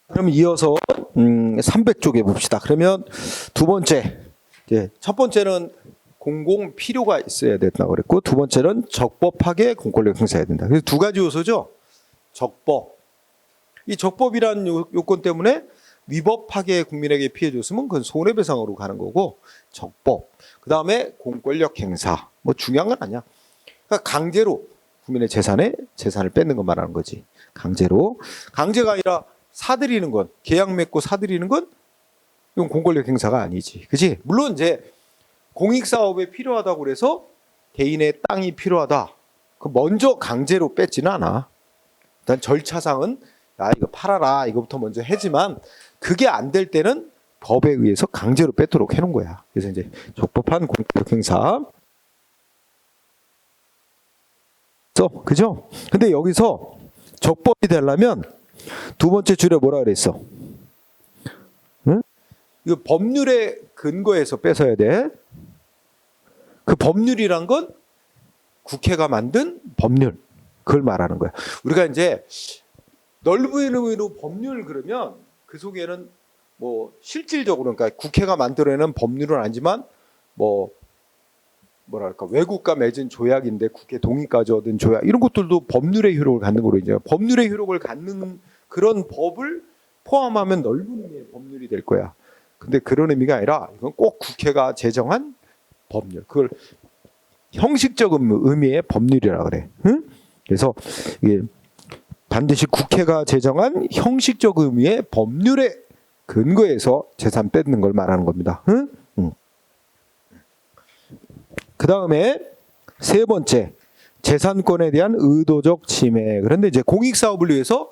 그럼 이어서 300쪽에 봅시다. 그러면 두 번째, 첫 번째는 공공 필요가 있어야 된다고 그랬고, 두 번째는 적법하게 공권력 행사해야 된다. 그래서 두 가지 요소죠. 적법. 이 적법이란 요건 때문에 위법하게 국민에게 피해 줬으면 그건 손해배상으로 가는 거고, 적법. 그 다음에 공권력 행사. 뭐 중요한 건 아니야. 그러니까 강제로 국민의 재산을 뺏는 것 말하는 거지. 강제로. 강제가 아니라 사들이는 건, 계약 맺고 사들이는 건 이건 공권력 행사가 아니지. 그치? 물론 이제 공익사업에 필요하다고 그래서 개인의 땅이 필요하다. 그 먼저 강제로 뺏지는 않아. 일단 절차상은 야 이거 팔아라 이거부터 먼저 해지만 그게 안 될 때는 법에 의해서 강제로 뺏도록 해놓은 거야. 그래서 이제 적법한 공권력 행사. 그죠? 근데 여기서 적법이 되려면 두 번째 줄에 뭐라 그랬어? 응? 이거 법률의 근거에서 뺏어야 돼. 그 법률이란 건 국회가 만든 법률. 그걸 말하는 거야. 우리가 이제 넓은 의미로 법률 그러면 그 속에는 뭐 실질적으로 그러니까 국회가 만들어내는 법률은 아니지만 뭐 뭐랄까 외국과 맺은 조약인데 국회 동의까지 얻은 조약 이런 것들도 법률의 효력을 갖는 거로 이제 법률의 효력을 갖는 그런 법을 포함하면 넓은 의미의 법률이 될 거야. 근데 그런 의미가 아니라 이건 꼭 국회가 제정한 법률. 그걸 형식적 의미의 법률이라 그래. 응? 그래서 이게 반드시 국회가 제정한 형식적 의미의 법률의 근거에서 재산 뺏는 걸 말하는 겁니다. 응? 응. 그 다음에 세 번째, 재산권에 대한 의도적 침해. 그런데 이제 공익사업을 위해서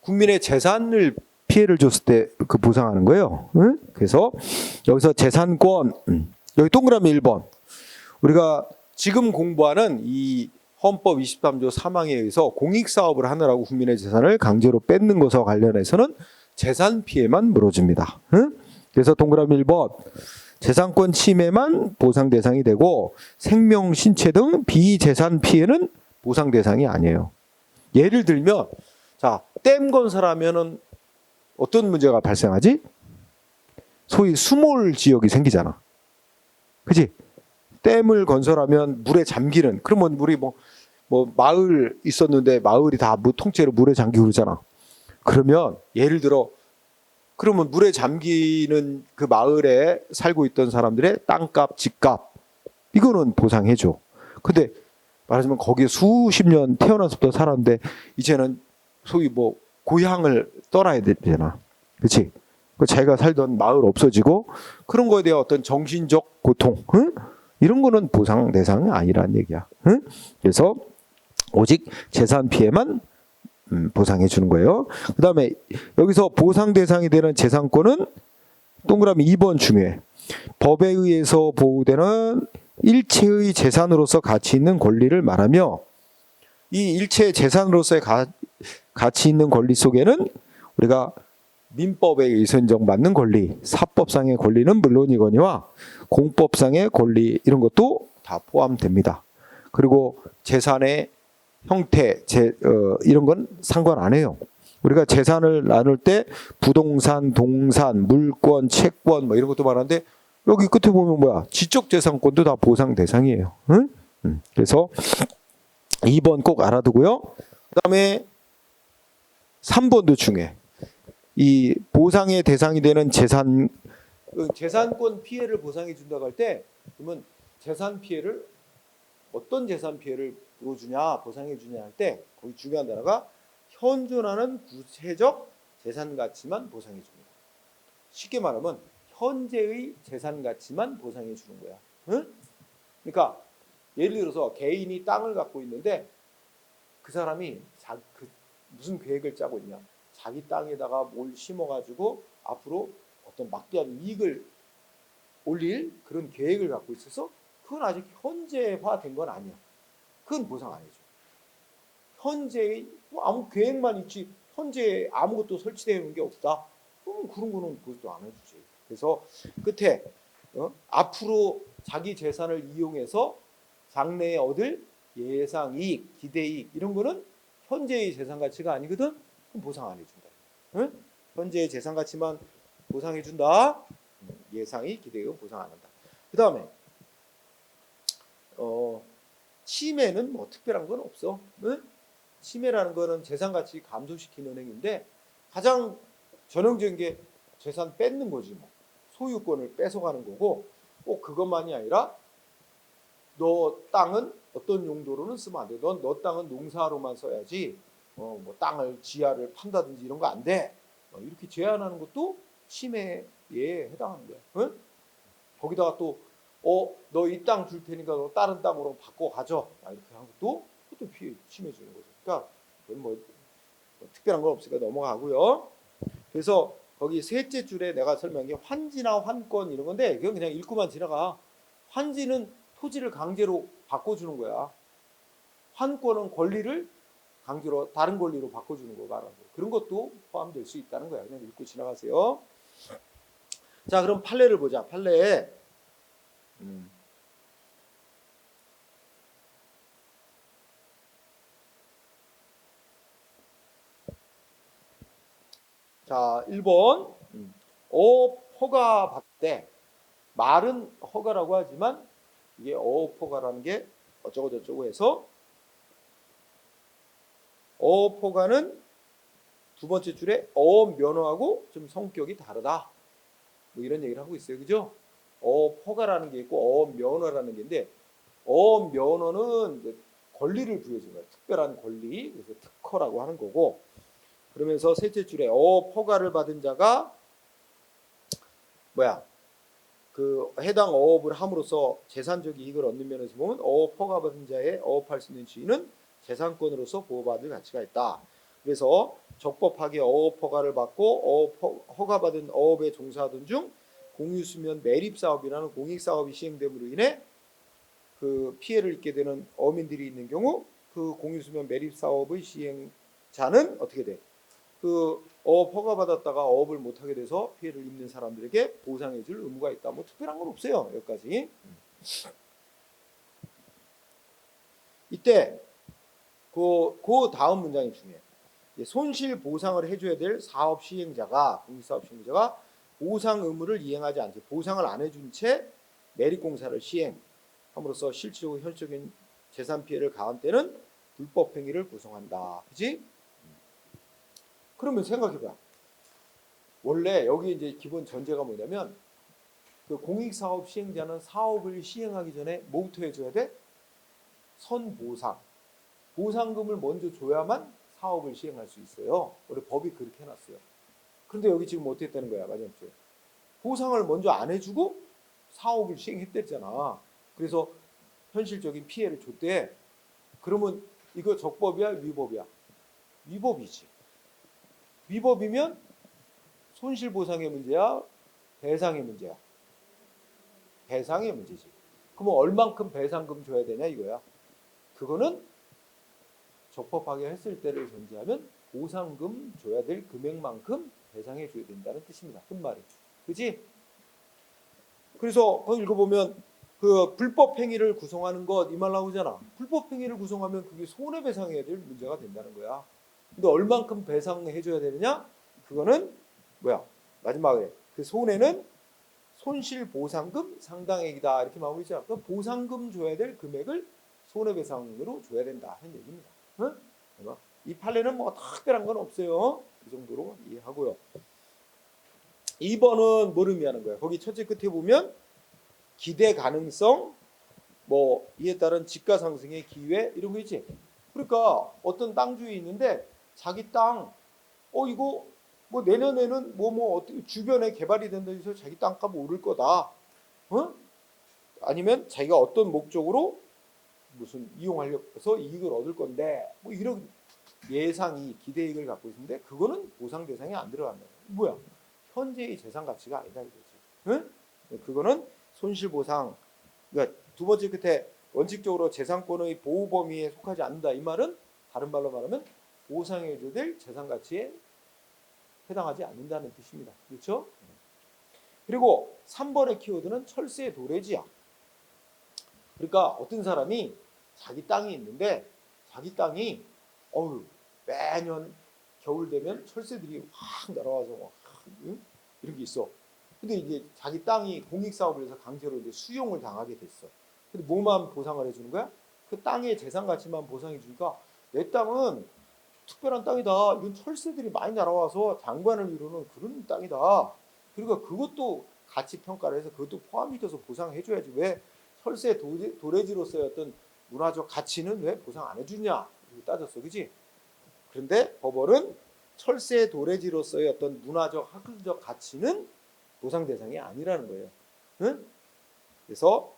국민의 재산을 피해를 줬을 때 그 보상하는 거예요. 응? 그래서 여기서 재산권, 여기 동그라미 1번. 우리가 지금 공부하는 이 헌법 23조 3항에 의해서 공익사업을 하느라고 국민의 재산을 강제로 뺏는 것과 관련해서는 재산 피해만 물어줍니다. 응? 그래서 동그라미 1번. 재산권 침해만 보상 대상이 되고 생명, 신체 등 비재산 피해는 보상 대상이 아니에요. 예를 들면 자, 댐 건설하면은 어떤 문제가 발생하지? 소위 수몰 지역이 생기잖아. 그치? 댐을 건설하면 물에 잠기는 그러면 물이 뭐 마을 있었는데 마을이 다 통째로 물에 잠기고 그러잖아. 그러면 예를 들어 그러면 물에 잠기는 그 마을에 살고 있던 사람들의 땅값, 집값 이거는 보상해줘. 근데 말하자면 거기에 수십 년 태어나서부터 살았는데 이제는 소위 뭐 고향을 떠나야 되잖아. 그렇지? 자기가 살던 마을 없어지고 그런 거에 대한 어떤 정신적 고통 응? 이런 거는 보상 대상이 아니라는 얘기야. 응? 그래서 오직 재산 피해만 보상해 주는 거예요. 그 다음에 여기서 보상 대상이 되는 재산권은 동그라미 2번 중요해. 법에 의해서 보호되는 일체의 재산으로서 가치 있는 권리를 말하며 이 일체의 재산으로서의 가치 있는 권리 속에는 우리가 민법에 의해서 인정받는 권리, 사법상의 권리는 물론이거니와 공법상의 권리 이런 것도 다 포함됩니다. 그리고 재산의 형태, 이런 건 상관 안 해요. 우리가 재산을 나눌 때 부동산, 동산, 물권, 채권 뭐 이런 것도 말하는데 여기 끝에 보면 뭐야? 지적재산권도 다 보상 대상이에요. 응? 그래서 2번 꼭 알아두고요. 그 다음에 3번도 중요해. 이 보상의 대상이 되는 재산권 피해를 보상해 준다고 할 때 그러면 재산 피해를 어떤 재산 피해를 물어주냐 보상해 주냐 할 때 거기 중요한 단어가 현존하는 구체적 재산 가치만 보상해 줍니다. 쉽게 말하면 현재의 재산 가치만 보상해 주는 거야. 응? 그러니까 예를 들어서 개인이 땅을 갖고 있는데 그 사람이 무슨 계획을 짜고 있냐? 자기 땅에다가 뭘 심어가지고 앞으로 어떤 막대한 이익을 올릴 그런 계획을 갖고 있어서 그건 아직 현재화된 건 아니야. 그건 보상 안 해줘. 현재의 아무 계획만 있지 현재 아무것도 설치되어 있는 게 없다. 그럼 그런 거는 보상도 안 해주지. 그래서 끝에 앞으로 자기 재산을 이용해서 장래에 얻을 예상이익, 기대이익 이런 거는 현재의 재산 가치가 아니거든. 그럼 보상 안 해준다. 응? 현재의 재산 가치만 보상해 준다. 예상이 기대액은 보상 안 한다. 그 다음에 침해는 뭐 특별한 건 없어. 응? 침해라는 거는 재산 가치 감소시키는 행위인데 가장 전형적인 게 재산 뺏는 거지 뭐. 소유권을 뺏어가는 거고 꼭 그것만이 아니라 너 땅은 어떤 용도로는 쓰면 안 돼. 너 땅은 농사로만 써야지. 뭐 땅을 지하를 판다든지 이런 거 안 돼. 이렇게 제한하는 것도 침해에 해당하는 거야. 응? 거기다가 또 너 이 땅 줄 테니까 너 다른 땅으로 바꿔 가져. 이렇게 한 것도 그것도 침해 주는 거죠. 그러니까 그건 뭐 특별한 건 없으니까 넘어가고요. 그래서 거기 셋째 줄에 내가 설명한 게 환지나 환권 이런 건데 그건 그냥 읽고만 지나가. 환지는 토지를 강제로 바꿔주는 거야. 환권은 권리를 강제로 다른 권리로 바꿔주는 거 말하는 거. 그런 것도 포함될 수 있다는 거야. 그냥 읽고 지나가세요. 자, 그럼 판례를 보자. 판례. 자, 1번. 허가 받되 말은 허가라고 하지만 이게 허가라는 게 어쩌고 저쩌고 해서 허가는 두 번째 줄에 면허하고 좀 성격이 다르다. 뭐 이런 얘기를 하고 있어요. 그죠? 허가라는 게 있고 면허라는 게 있는데 면허는 이제 권리를 부여준 거예요. 특별한 권리. 그래서 특허라고 하는 거고 그러면서 셋째 줄에 허가를 받은 자가 그 해당 어업을 함으로써 재산적 이익을 얻는 면에서 보면 허가 받은 자의 어업할 수 있는 지위는 재산권으로서 보호받을 가치가 있다. 그래서 적법하게 허가를 받고 허가받은 어업에 종사하던 중 공유수면 매립사업이라는 공익사업이 시행됨으로 인해 그 피해를 입게 되는 어민들이 있는 경우 그 공유수면 매립사업의 시행자는 어떻게 돼? 그 허가 받았다가 어업을 못하게 돼서 피해를 입는 사람들에게 보상해줄 의무가 있다. 뭐 특별한 건 없어요. 여기까지. 이때 그 다음 문장이 중요해요. 손실 보상을 해줘야 될 사업 시행자가 공익사업 시행자가 보상 의무를 이행하지 않지 보상을 안 해준 채 매립공사를 시행함으로써 실질적으로 현실적인 재산 피해를 가한 때는 불법 행위를 구성한다. 그지? 그러면 생각해봐. 원래 여기 이제 기본 전제가 뭐냐면 그 공익사업 시행자는 사업을 시행하기 전에 뭐부터 해줘야 돼? 선보상. 보상금을 먼저 줘야만 사업을 시행할 수 있어요. 원래 법이 그렇게 해놨어요. 그런데 여기 지금 어떻게 했다는 거야? 마지막 줄에. 보상을 먼저 안 해주고 사업을 시행했댔잖아. 그래서 현실적인 피해를 줬대. 그러면 이거 적법이야? 위법이야? 위법이지. 위법이면 손실보상의 문제야? 배상의 문제야? 배상의 문제지. 그러면 얼만큼 배상금 줘야 되냐 이거야. 그거는 적법하게 했을 때를 전제하면 보상금 줘야 될 금액만큼 배상해 줘야 된다는 뜻입니다. 끝말이. 그지? 그래서 거기 읽어보면 그 불법 행위를 구성하는 것 이 말 나오잖아. 불법 행위를 구성하면 그게 손해배상해야 될 문제가 된다는 거야. 근데 얼만큼 배상해 줘야 되느냐? 그거는 마지막에 그 손해는 손실보상금 상당액이다 이렇게 마무리죠. 그 보상금 줘야 될 금액을 손해배상으로 줘야 된다 하는 얘기입니다. 응? 이 판례는 뭐 특별한 건 없어요. 이 정도로 이해하고요. 2번은 뭘 의미하는 거야? 거기 첫째 끝에 보면 기대 가능성, 뭐 이에 따른 집가 상승의 기회 이런 거 있지. 그러니까 어떤 땅주에 있는데 자기 땅, 이거 뭐 내년에는 어떻게 주변에 개발이 된다 해서 자기 땅값 오를 거다. 아니면 자기가 어떤 목적으로 무슨 이용하려서 이익을 얻을 건데 뭐 이런 예상이 기대이익을 갖고 있는데 그거는 보상 대상에 안 들어간다. 뭐야? 현재의 재산 가치가 아니다 이거지. 응? 그거는 손실보상. 그러니까 두 번째 끝에 원칙적으로 재산권의 보호 범위에 속하지 않는다. 이 말은 다른 말로 말하면 보상해줘야 될 재산 가치에 해당하지 않는다는 뜻입니다. 그렇죠? 그리고 3번의 키워드는 철새 도래지야. 그러니까 어떤 사람이 자기 땅이 있는데 자기 땅이 매년 겨울 되면 철새들이 확 날아와서 막, 응? 이런 게 있어. 근데 이제 자기 땅이 공익 사업을 해서 강제로 이제 수용을 당하게 됐어. 근데 뭐만 보상을 해주는 거야? 그 땅의 재산 가치만 보상해 주니까 내 땅은 특별한 땅이다. 이건 철새들이 많이 날아와서 장관을 이루는 그런 땅이다. 그러니까 그것도 가치 평가를 해서 그것도 포함시켜서 보상해 줘야지. 왜 철새 도래지로서의 어떤 문화적 가치는 왜 보상 안 해주냐 이렇게 따졌어, 그지? 그런데 법원은 철새 도래지로서의 어떤 문화적 학술적 가치는 보상 대상이 아니라는 거예요. 응? 그래서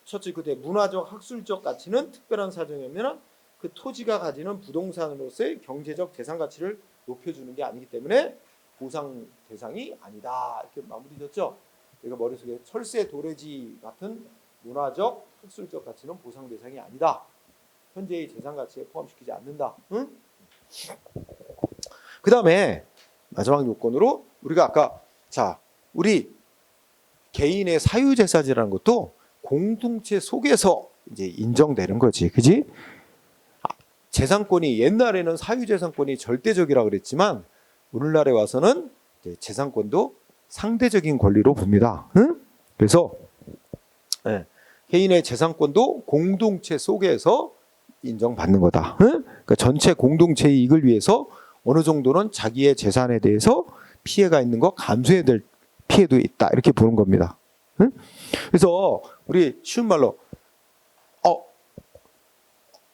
첫째 그때 문화적 학술적 가치는 특별한 사정이면 그 토지가 가지는 부동산으로서의 경제적 재산 가치를 높여주는 게 아니기 때문에 보상 대상이 아니다 이렇게 마무리졌죠. 그러니까 머릿속에 철새 도래지 같은 문화적 학술적 가치는 보상 대상이 아니다. 현재의 재산 가치에 포함시키지 않는다. 응? 그 다음에 마지막 요건으로 우리가 아까 우리 개인의 사유재산이라는 것도 공동체 속에서 이제 인정되는 거지, 그지? 재산권이 옛날에는 사유재산권이 절대적이라 그랬지만 오늘날에 와서는 이제 재산권도 상대적인 권리로 봅니다. 응? 그래서 개인의 재산권도 공동체 속에서 인정받는 거다. 응? 그러니까 전체 공동체의 이익을 위해서 어느 정도는 자기의 재산에 대해서 피해가 있는 거 감수해야 될 피해도 있다 이렇게 보는 겁니다. 응? 그래서 우리 쉬운 말로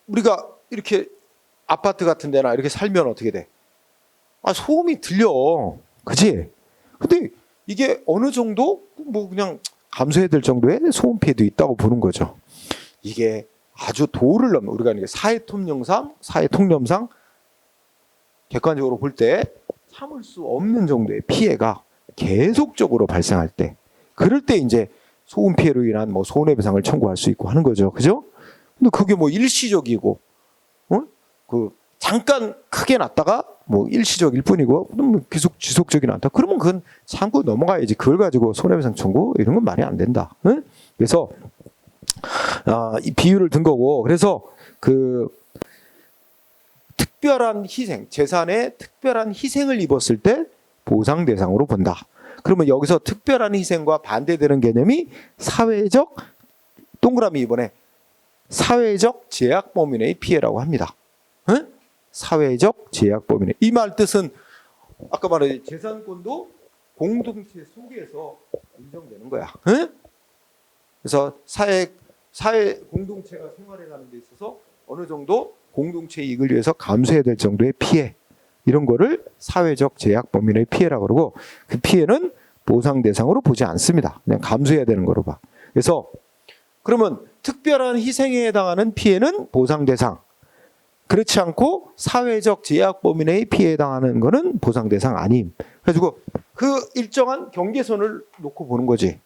우리가 이렇게 아파트 같은 데나 이렇게 살면 어떻게 돼? 소음이 들려. 그지? 근데 이게 어느 정도 뭐 그냥 감수해야 될 정도의 소음 피해도 있다고 보는 거죠. 이게 아주 도를 넘는 우리가 사회통념상 객관적으로 볼 때 참을 수 없는 정도의 피해가 계속적으로 발생할 때 그럴 때 이제 소음 피해로 인한 뭐 손해배상을 청구할 수 있고 하는 거죠. 그죠? 근데 그게 뭐 일시적이고 잠깐 크게 났다가 뭐 일시적일 뿐이고 계속 지속적이 났다. 그러면 그건 참고 넘어가야지. 그걸 가지고 손해배상 청구 이런 건 말이 안 된다. 응? 그래서 이 비유를 든 거고 그래서 그 특별한 희생, 재산에 특별한 희생을 입었을 때 보상 대상으로 본다. 그러면 여기서 특별한 희생과 반대되는 개념이 사회적 동그라미 이번에 사회적 제약 범위내의 피해라고 합니다. 응? 사회적 제약 범위내. 이 말 뜻은 아까 말한 재산권도 공동체 속에서 인정되는 거야. 응? 그래서 사회 공동체가 생활해가는 데 있어서 어느 정도 공동체 이익을 위해서 감수해야 될 정도의 피해 이런 거를 사회적 제약 범위내의 피해라고 그러고 그 피해는 보상 대상으로 보지 않습니다. 그냥 감수해야 되는 거로 봐. 그래서 그러면 특별한 희생에 해당하는 피해는 보상 대상. 그렇지 않고 사회적 제약 범위 내의 피해에 해당하는 거는 보상 대상 아님. 그래가지고 그 일정한 경계선을 놓고 보는 거지.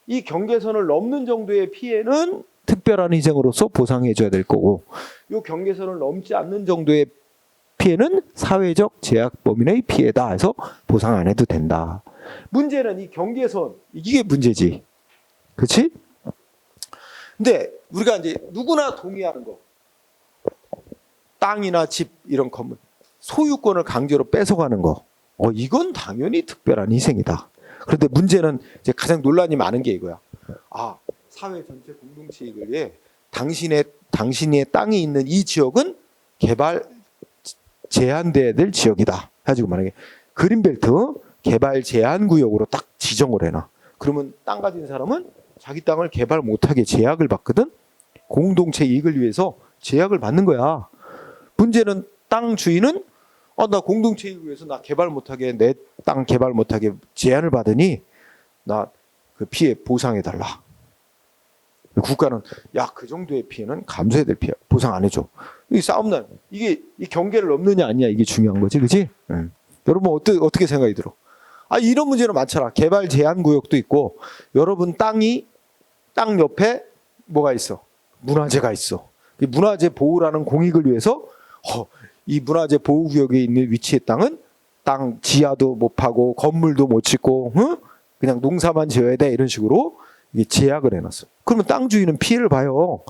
이 경계선을 넘는 정도의 피해는 특별한 희생으로서 보상해 줘야 될 거고 이 경계선을 넘지 않는 정도의 피해는 사회적 제약 범위 내의 피해다 해서 보상 안 해도 된다. 문제는 이 경계선 이게 문제지. 그렇지? 근데 우리가 이제 누구나 동의하는 거 땅이나 집 이런 건물 소유권을 강제로 뺏어가는 거 이건 당연히 특별한 희생이다. 그런데 문제는 이제 가장 논란이 많은 게 이거야. 사회 전체 공동체 이익을 위해 당신의 땅이 있는 이 지역은 개발 제한돼야 될 지역이다. 가지고 만약에 그린벨트 개발 제한 구역으로 딱 지정을 해놔. 그러면 땅 가진 사람은 자기 땅을 개발 못하게 제약을 받거든. 공동체 이익을 위해서 제약을 받는 거야. 문제는 땅 주인은 나 공동체 이익을 위해서 나 개발 못하게 내 땅 개발 못하게 제한을 받으니 나 그 피해 보상해달라. 국가는 그 정도의 피해는 감수해야 될 피해 보상 안 해줘. 이 싸움난 이게 이 경계를 넘느냐 아니냐 이게 중요한 거지, 그렇지? 여러분 어떻게 생각이 들어? 이런 문제는 많잖아. 개발 제한 구역도 있고 여러분 땅 옆에 뭐가 있어? 문화재가 있어. 이 문화재 보호라는 공익을 위해서 이 문화재 보호구역에 있는 위치의 땅은 땅 지하도 못 파고 건물도 못 짓고 그냥 농사만 지어야 돼 이런 식으로 이게 제약을 해놨어. 그러면 땅 주인은 피해를 봐요.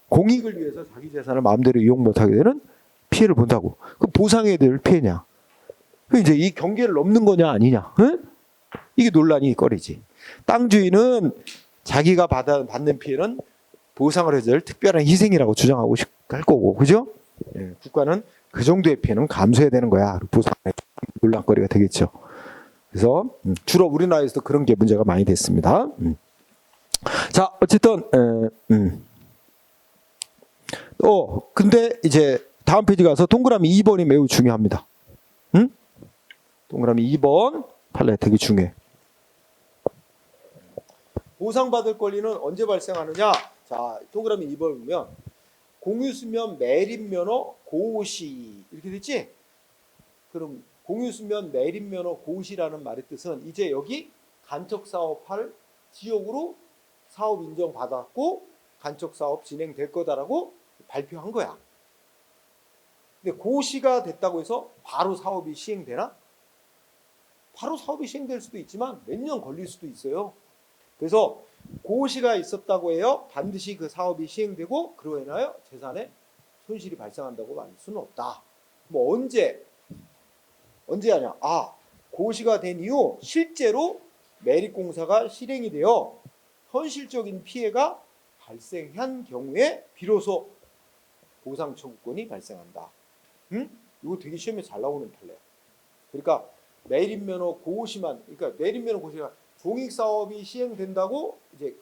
공익을 위해서 자기 재산을 마음대로 이용 못하게 되는 피해를 본다고. 그럼 보상해야 될 피해냐? 그 이제 이 경계를 넘는 거냐 아니냐? 응? 이게 논란이 꺼리지. 땅 주인은 자기가 받는 피해는 보상을 해야 될 특별한 희생이라고 주장하고 할 거고, 그죠? 예, 국가는 그 정도의 피해는 감수해야 되는 거야. 보상의 논란거리가 되겠죠. 그래서 주로 우리나라에서도 그런 게 문제가 많이 됐습니다. 자, 어쨌든 근데 이제 다음 페이지 가서 동그라미 2번이 매우 중요합니다. 응? 동그라미 2번 판례 되게 중요해. 보상받을 권리는 언제 발생하느냐? 자, 동그라미 2번 보면 공유수면 매립면허 고시 이렇게 됐지? 그럼 공유수면 매립면허 고시라는 말의 뜻은 이제 여기 간척사업할 지역으로 사업 인정받았고 간척사업 진행될 거다라고 발표한 거야. 근데 고시가 됐다고 해서 바로 사업이 시행되나? 바로 사업이 시행될 수도 있지만 몇 년 걸릴 수도 있어요. 그래서 고시가 있었다고 해요. 반드시 그 사업이 시행되고 그로 인하여 재산에 손실이 발생한다고 말할 수는 없다. 뭐 언제 하냐? 고시가 된 이후 실제로 매립공사가 실행이 되어 현실적인 피해가 발생한 경우에 비로소 보상 청구권이 발생한다. 이거 되게 시험에 잘 나오는 판례야. 그러니까 매립면허 고시만, 그러니까 매립면허 고시가 종익사업이 시행된다고 이제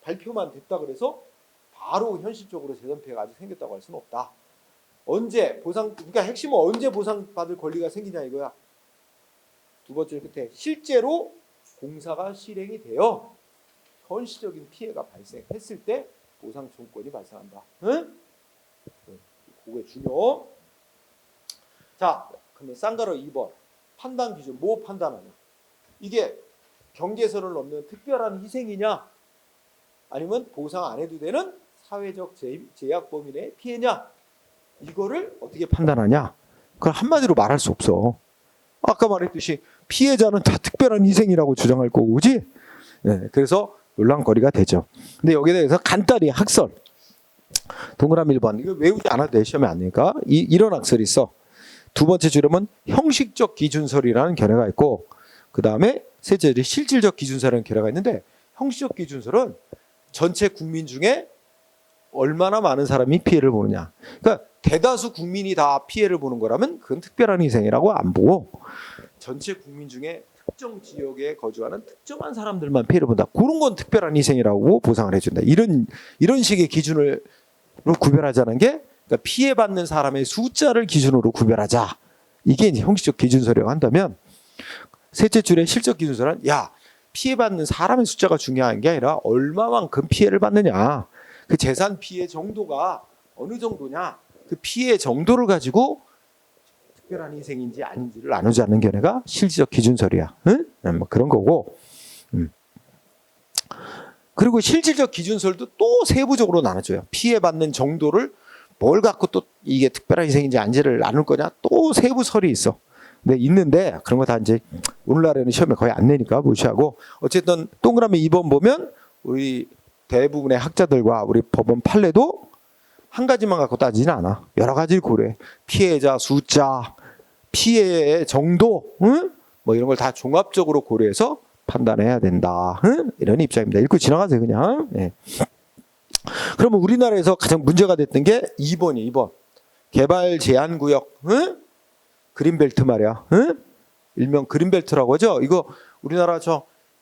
발표만 됐다 그래서 바로 현실적으로 재산 피해가 아직 생겼다고 할 수는 없다. 언제 보상, 그러니까 핵심은 언제 보상받을 권리가 생기냐 이거야. 두 번째 끝에 실제로 공사가 실행이 되어 현실적인 피해가 발생했을 때 보상 청구권이 발생한다. 응? 그게 중요. 자, 그러면 쌍가로 2번 판단 기준 뭐 판단하냐? 이게 경계선을 넘는 특별한 희생이냐? 아니면 보상 안 해도 되는 사회적 제약 범위 내 피해냐? 이거를 어떻게 판단하냐? 그걸 한마디로 말할 수 없어. 아까 말했듯이 피해자는 다 특별한 희생이라고 주장할 거고, 그지? 네, 그래서 논란거리가 되죠. 근데 여기에 대해서 간단히 학설. 동그라미 1번. 이거 외우지 않아도 돼. 시험에 안 되니까. 이런 학설이 있어. 두 번째 주름은 형식적 기준설이라는 견해가 있고, 그 다음에 셋째 실질적 기준설이라는 견해가 있는데, 형식적 기준설은 전체 국민 중에 얼마나 많은 사람이 피해를 보느냐. 그러니까 대다수 국민이 다 피해를 보는 거라면 그건 특별한 희생이라고 안 보고, 전체 국민 중에 특정 지역에 거주하는 특정한 사람들만 피해를 본다. 그런 건 특별한 희생이라고 보상을 해준다. 이런 식의 기준으로 구별하자는 게, 그러니까 피해받는 사람의 숫자를 기준으로 구별하자. 이게 이제 형식적 기준설이라고 한다면, 셋째 줄의 실적 기준설은 피해받는 사람의 숫자가 중요한 게 아니라 얼마만큼 피해를 받느냐. 그 재산 피해 정도가 어느 정도냐. 그 피해 정도를 가지고 특별한 희생인지 아닌지를 나누자는 견해가 실질적 기준설이야. 응? 뭐 그런 거고. 그리고 실질적 기준설도 또 세부적으로 나눠줘요. 피해받는 정도를 뭘 갖고 또 이게 특별한 희생인지 아닌지를 나눌 거냐. 또 세부설이 있어. 네, 있는데 그런 거 다 이제 오늘날에는 시험에 거의 안 내니까 무시하고, 어쨌든 동그라미 2번 보면 우리 대부분의 학자들과 우리 법원 판례도 한 가지만 갖고 따지진 않아. 여러 가지를 고려해. 피해자 숫자, 피해의 정도, 뭐 이런 걸 다 종합적으로 고려해서 판단해야 된다. 이런 입장입니다. 읽고 지나가세요 그냥. 네. 그러면 우리나라에서 가장 문제가 됐던 게 2번이 2번. 개발 제한 구역, 그린벨트 말이야. 일명 그린벨트라고 하죠. 이거 우리나라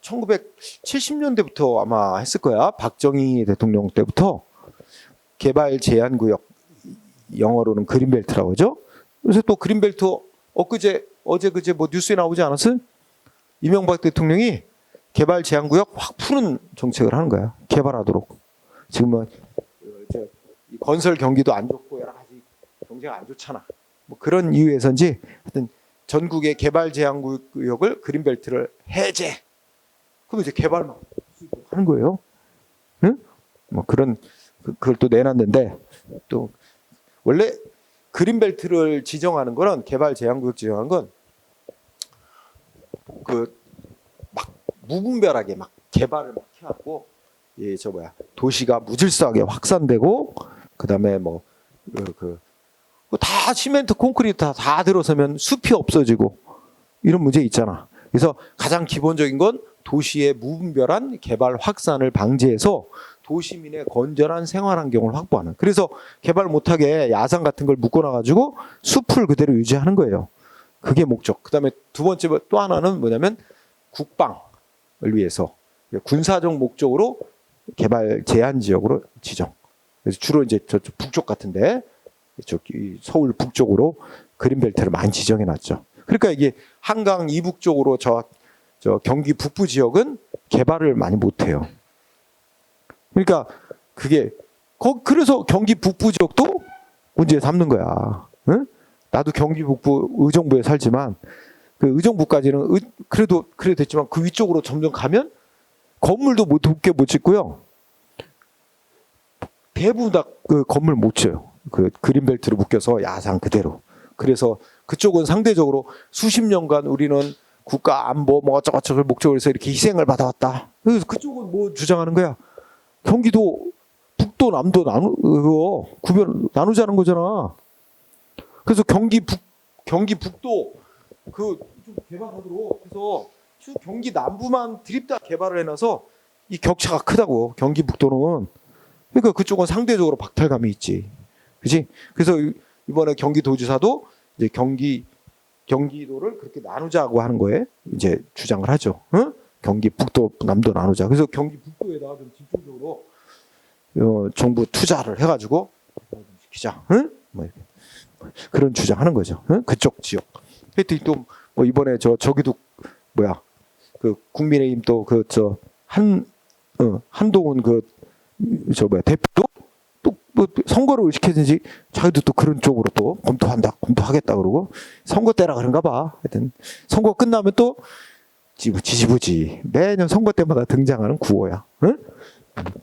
1970년대부터 아마 했을 거야. 박정희 대통령 때부터 개발 제한 구역, 영어로는 그린벨트라고 하죠. 그래서 또 그린벨트 어제 그제 뭐 뉴스에 나오지 않았어? 이명박 대통령이 개발 제한 구역 확 푸는 정책을 하는 거야. 개발하도록. 지금 뭐 건설 경기도 안 좋고 여러 가지 경제가 안 좋잖아. 뭐 그런 이유에서인지 하여튼 전국의 개발 제한 구역을 그린벨트를 해제. 그럼 이제 개발만 하는 거예요. 응? 뭐 그런 그걸 또 내놨는데, 또 원래 그린벨트를 지정하는 거는, 개발 제한 구역 지정하는 건 그 막 무분별하게 막 개발을 막 해갖고 도시가 무질서하게 확산되고, 그다음에 뭐 다 시멘트 콘크리트 다 들어서면 숲이 없어지고 이런 문제 있잖아. 그래서 가장 기본적인 건 도시의 무분별한 개발 확산을 방지해서 도시민의 건전한 생활 환경을 확보하는. 그래서 개발 못하게 야산 같은 걸 묶어놔가지고 숲을 그대로 유지하는 거예요. 그게 목적. 그다음에 두 번째 또 하나는 뭐냐면 국방을 위해서 군사적 목적으로 개발 제한 지역으로 지정. 그래서 주로 이제 저쪽 북쪽 같은데 서울 북쪽으로 그린벨트를 많이 지정해 놨죠. 그러니까 이게 한강 이북 쪽으로 저 경기 북부 지역은 개발을 많이 못 해요. 그러니까 그게 그래서 경기 북부 지역도 문제 삼는 거야. 응? 나도 경기 북부 의정부에 살지만 그 의정부까지는 그래도 됐지만 그 위쪽으로 점점 가면 건물도 높게 못 짓고요. 대부분 다 그 건물 못 지어요. 그 그린벨트로 묶여서 야산 그대로. 그래서 그쪽은 상대적으로 수십 년간 우리는 국가 안보 뭐 어쩌고저쩌고 목적으로 해서 이렇게 희생을 받아왔다. 그래서 그쪽은 뭐 주장하는 거야? 경기도 북도 남도 구별 나누자는 거잖아. 그래서 경기 북도 그 좀 개발하도록 해서 경기 남부만 드립다 개발을 해놔서 이 격차가 크다고. 경기 북도는. 그러니까 그쪽은 상대적으로 박탈감이 있지. 그지? 그래서 이번에 경기도지사도 이제 경기도를 그렇게 나누자고 하는 거에 이제 주장을 하죠. 응? 경기 북도 남도 나누자. 그래서 경기 북도에다가 좀 집중적으로 정부 투자를 해가지고 시키자. 응? 뭐 이렇게. 그런 주장하는 거죠. 응? 그쪽 지역. 하여튼 또 뭐 이번에 저기도 그 국민의힘 또 한동훈 대표도 또 뭐 선거를 의식했는지 자기도 또 그런 쪽으로 또 검토하겠다 그러고 선거 때라 그런가 봐. 하여튼 선거 끝나면 또 지지부지 매년 선거 때마다 등장하는 구호야. 응?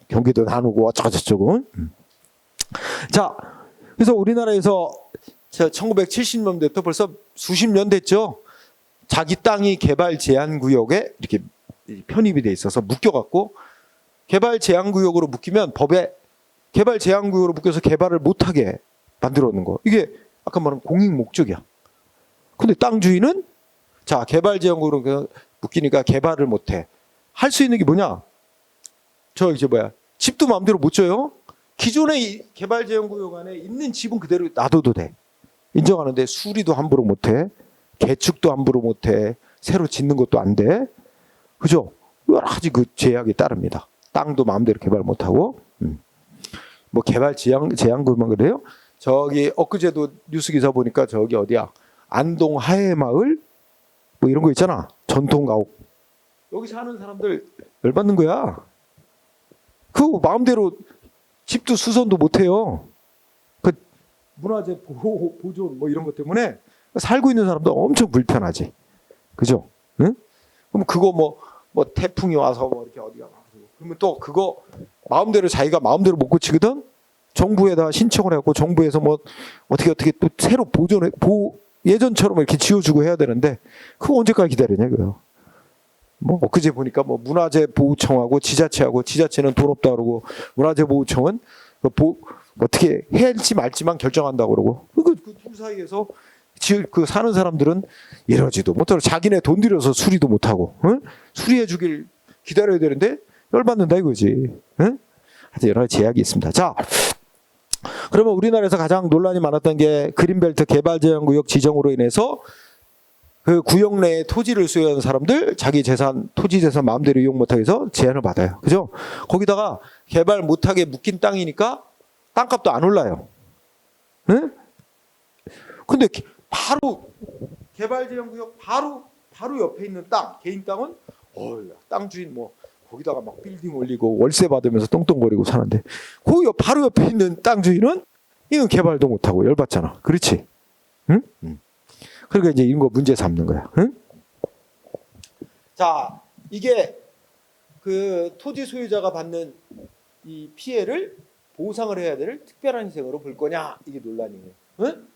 경기도 나누고 어쩌고저쩌고. 자, 그래서 우리나라에서 1970년대부터 벌써 수십 년 됐죠. 자기 땅이 개발 제한 구역에 이렇게 편입이 돼 있어서 묶여갖고 개발 제한 구역으로 묶이면 법에 개발 제한 구역으로 묶여서 개발을 못하게 만들어 놓는 거. 이게 아까 말한 공익 목적이야. 근데 땅 주인은 자 개발 제한 구역으로 묶이니까 개발을 못해. 할 수 있는 게 뭐냐? 집도 마음대로 못 줘요. 기존의 개발 제한 구역 안에 있는 집은 그대로 놔둬도 돼. 인정하는데 수리도 함부로 못해. 개축도 함부로 못해. 새로 짓는 것도 안 돼. 그죠? 여러 가지 그 제약이 따릅니다. 땅도 마음대로 개발 못하고. 뭐 개발 제한구역만 그래요? 엊그제도 뉴스 기사 보니까 어디야? 안동 하회마을 뭐 이런 거 있잖아. 전통 가옥. 여기 사는 사람들 열받는 거야. 그 마음대로 집도 수선도 못해요. 그 문화재 보존 뭐 이런 것 때문에 살고 있는 사람도 엄청 불편하지. 그죠? 응? 그럼 그거 뭐 태풍이 와서 뭐 이렇게 어디가 그러면 또 그거 마음대로 자기가 마음대로 못 고치거든. 정부에다 신청을 해갖고 정부에서 뭐 어떻게 또 새로 예전처럼 이렇게 지어주고 해야 되는데 그거 언제까지 기다리냐 그요. 뭐 엊그제 보니까 뭐 문화재 보호청하고 지자체는 돈 없다 그러고 문화재 보호청은 어떻게 해야 할지 말지만 결정한다고 그러고 그 둘 사이에서 그 사는 사람들은 이러지도 못하고 자기네 돈 들여서 수리도 못하고 응? 수리해 주길 기다려야 되는데 열받는다 이거지. 응? 하여튼 여러 가지 제약이 있습니다. 자, 그러면 우리나라에서 가장 논란이 많았던 게 그린벨트 개발제한구역 지정으로 인해서 그 구역 내에 토지를 소유하는 사람들 자기 토지 재산 마음대로 이용 못하게 해서 제한을 받아요. 그죠? 거기다가 개발 못하게 묶인 땅이니까 땅값도 안 올라요. 응? 근데 바로 개발제한구역 바로 옆에 있는 개인 땅은 땅 주인 거기다가 막 빌딩 올리고 월세 받으면서 똥똥거리고 사는데 바로 옆에 있는 땅 주인은 이건 개발도 못하고 열받잖아. 그렇지? 응? 그러니까 이제 이런 거 문제 삼는 거야. 응? 자, 이게 그 토지 소유자가 받는 이 피해를 보상을 해야 될 특별한 희생으로 볼 거냐 이게 논란이에요. 응?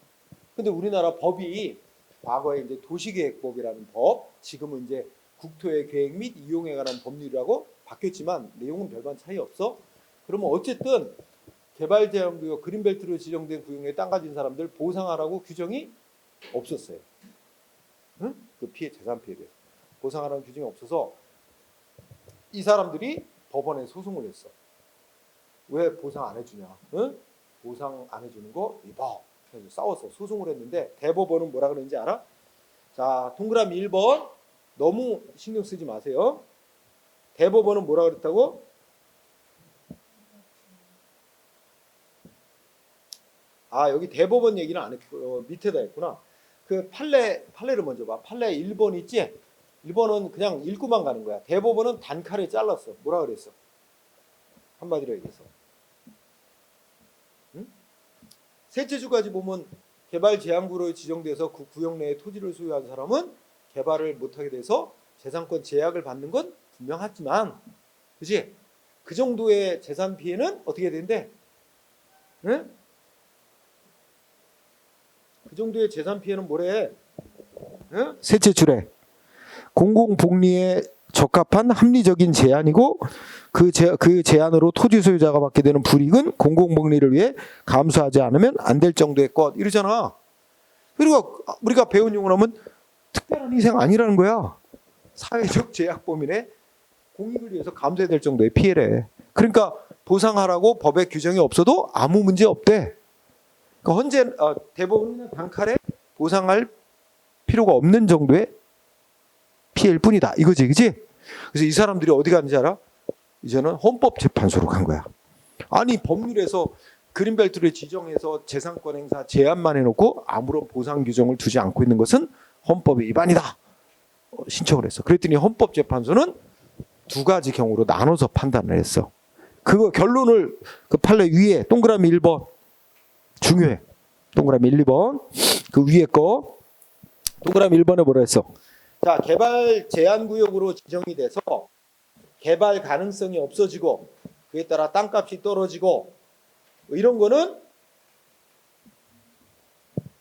근데 우리나라 법이 과거에 이제 도시계획법이라는 법, 지금은 이제 국토의 계획 및 이용에 관한 법률이라고 바뀌었지만 내용은 별반 차이 없어. 그러면 어쨌든 개발제한구역 그린벨트로 지정된 구역 내에 땅 가진 사람들 보상하라고 규정이 없었어요. 응? 그 피해 재산 피해에 대해서 보상하라는 규정이 없어서 이 사람들이 법원에 소송을 했어. 왜 보상 안 해주냐? 응? 보상 안 해주는 거 위법. 그래서 싸워서 소송을 했는데 대법원은 뭐라 그러는지 알아? 자, 동그라미 1번 너무 신경 쓰지 마세요. 대법원은 뭐라 그랬다고? 아, 여기 대법원 얘기는 안 했고 밑에다 했구나. 그 판례를 먼저 봐. 판례 1번 있지? 1번은 그냥 읽고만 가는 거야. 대법원은 단칼에 잘랐어. 뭐라 그랬어? 한마디로 얘기해서. 응? 셋째 주까지 보면 개발 제한구로 지정돼서 그 구역 내에 토지를 소유한 사람은 개발을 못하게 돼서 재산권 제약을 받는 건 분명하지만, 그지? 그 정도의 재산 피해는 어떻게 된대? 응? 그 정도의 재산 피해는 뭐래? 응? 셋째 줄에 공공복리에 적합한 합리적인 제한이고 그 제한으로 토지 소유자가 받게 되는 불이익은 공공복리를 위해 감수하지 않으면 안 될 정도의 것 이러잖아. 그리고 우리가 배운 용어로 하면 특별한 희생 아니라는 거야. 사회적 제약 범위내 공익을 위해서 감수해야 될 정도의 피해래. 그러니까 보상하라고 법에 규정이 없어도 아무 문제 없대. 그러니까 대법원은 단칼에 보상할 필요가 없는 정도의 피해일 뿐이다. 이거지, 그지? 그래서 이 사람들이 어디 갔는지 알아? 이제는 헌법재판소로 간 거야. 아니, 법률에서 그린벨트를 지정해서 재산권 행사 제한만 해놓고 아무런 보상 규정을 두지 않고 있는 것은 헌법의 위반이다. 신청을 했어. 그랬더니 헌법재판소는 두 가지 경우로 나눠서 판단을 했어. 그거 결론을 그 판례 위에 동그라미 1번 중요해. 동그라미 1, 2번 그 위에 거 동그라미 1번에 뭐라 했어? 자, 개발 제한구역으로 지정이 돼서 개발 가능성이 없어지고 그에 따라 땅값이 떨어지고 이런 거는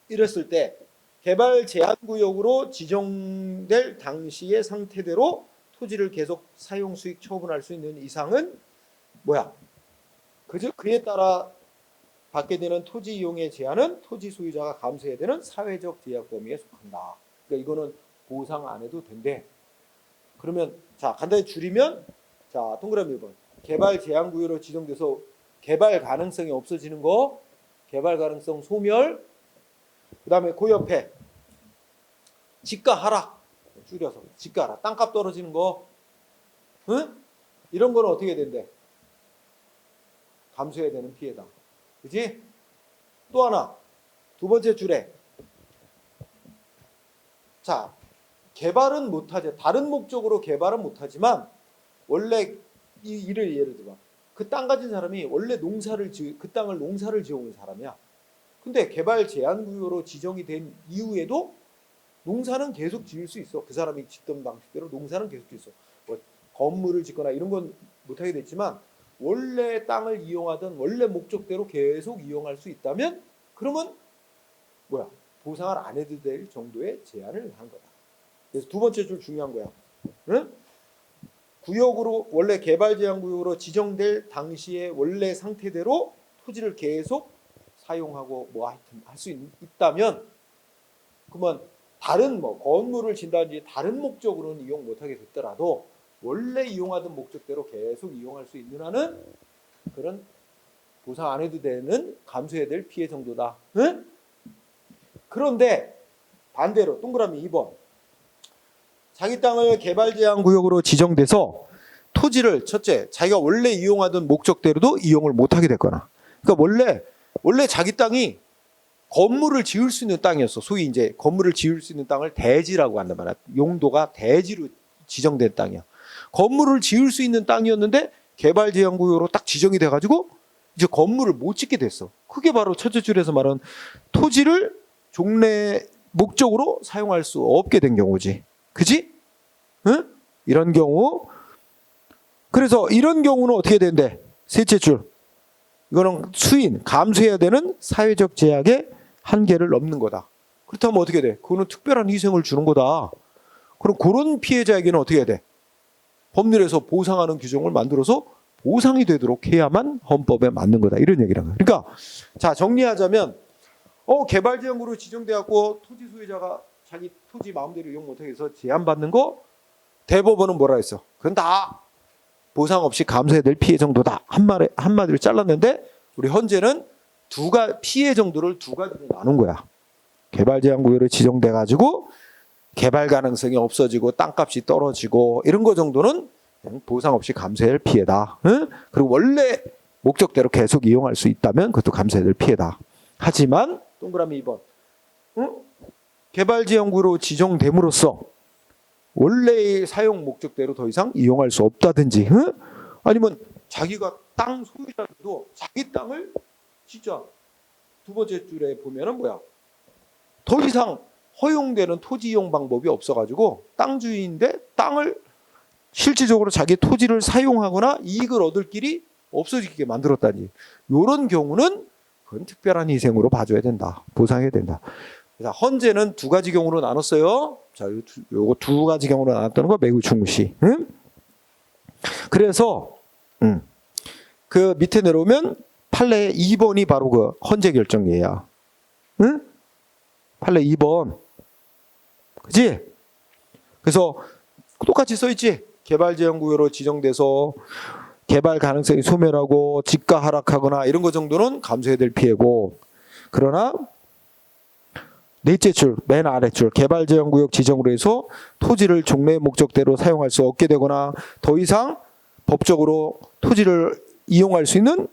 이랬을 때 개발 제한구역으로 지정될 당시의 상태대로 토지를 계속 사용 수익 처분할 수 있는 이상은 뭐야? 그에 따라 받게 되는 토지 이용의 제한은 토지 소유자가 감수해야 되는 사회적 제약 범위에 속한다. 그러니까 이거는 보상 안 해도 된대. 그러면 자, 간단히 줄이면 자, 동그라미 1번 개발 제한구역으로 지정돼서 개발 가능성이 없어지는 거, 개발 가능성 소멸, 그 다음에 그 옆에 지가 하락, 줄여서 지가 하락, 땅값 떨어지는 거, 응? 이런 거는 어떻게 된대? 감수해야 되는 피해다. 그지? 또 하나, 두 번째 줄에 자, 개발은 못하지. 다른 목적으로 개발은 못하지만 원래 이 일을 예를 들어 그 땅 가진 사람이 원래 그 땅을 농사를 지어온 사람이야. 근데 개발 제한구역으로 지정이 된 이후에도 농사는 계속 지을 수 있어. 그 사람이 짓던 방식대로 농사는 계속 지을 수 있어. 뭐 건물을 짓거나 이런 건 못하게 됐지만 원래 땅을 이용하던 원래 목적대로 계속 이용할 수 있다면 그러면 뭐야? 보상을 안 해도 될 정도의 제한을 한 거다. 그래서 두 번째 줄 중요한 거야. 응? 구역으로 원래 개발 제한 구역으로 지정될 당시의 원래 상태대로 토지를 계속 사용하고 뭐 하여튼 할 수 있다면 그러면 다른 뭐 건물을 짓다든지 다른 목적으로는 이용 못하게 됐더라도 원래 이용하던 목적대로 계속 이용할 수 있는 한은 그런 보상 안 해도 되는 감수해야 될 피해 정도다. 응? 그런데 반대로 동그라미 2번 자기 땅을 개발 제한 구역으로 지정돼서 토지를 첫째 자기가 원래 이용하던 목적대로도 이용을 못하게 됐거나 그러니까 원래 자기 땅이 건물을 지을 수 있는 땅이었어. 소위 이제 건물을 지을 수 있는 땅을 대지라고 한단 말이야. 용도가 대지로 지정된 땅이야. 건물을 지을 수 있는 땅이었는데 개발 제한 구역으로 딱 지정이 돼가지고 이제 건물을 못 짓게 됐어. 그게 바로 첫째 줄에서 말하는 토지를 종래 목적으로 사용할 수 없게 된 경우지. 그지? 응? 이런 경우. 그래서 이런 경우는 어떻게 된대? 셋째 줄. 이거는 수인, 감수해야 되는 사회적 제약의 한계를 넘는 거다. 그렇다면 어떻게 돼? 그거는 특별한 희생을 주는 거다. 그럼 그런 피해자에게는 어떻게 해야 돼? 법률에서 보상하는 규정을 만들어서 보상이 되도록 해야만 헌법에 맞는 거다. 이런 얘기라는 거예요. 그러니까 자, 정리하자면 개발지역으로 지정돼갖고 토지 소유자가 자기 토지 마음대로 이용 못하게 해서 제한받는 거 대법원은 뭐라 했어? 그건 다 보상 없이 감수해야 될 피해 정도다. 한마디로 잘랐는데 우리 헌재는 피해 정도를 두 가지로 나눈 거야. 개발제한구역으로 지정돼가지고 개발 가능성이 없어지고 땅값이 떨어지고 이런 거 정도는 보상 없이 감수해야 할 피해다. 응? 그리고 원래 목적대로 계속 이용할 수 있다면 그것도 감수해야 될 피해다. 하지만 동그라미 2번 개발지역구로 지정됨으로써 원래의 사용 목적대로 더 이상 이용할 수 없다든지 아니면 자기가 땅 소유자도 자기 땅을 진짜 두 번째 줄에 보면은 뭐야? 더 이상 허용되는 토지 이용 방법이 없어가지고 땅 주인인데 땅을 실질적으로 자기 토지를 사용하거나 이익을 얻을 길이 없어지게 만들었다니. 이런 경우는 그건 특별한 희생으로 봐줘야 된다. 보상해야 된다. 자, 헌재는 두 가지 경우로 나눴어요. 자, 요거 두 가지 경우로 나눴다는 거 매우 중시. 응? 그래서 그 밑에 내려오면 판례 2번이 바로 그 헌재 결정 예야. 응? 판례 2번. 그지? 그래서 똑같이 써 있지. 개발제한구역으로 지정돼서 개발 가능성이 소멸하고 지가 하락하거나 이런 거 정도는 감수해야 될 피해고, 그러나 넷째 줄, 맨 아래 줄, 개발제한구역 지정으로 해서 토지를 종래 목적대로 사용할 수 없게 되거나 더 이상 법적으로 토지를 이용할 수 있는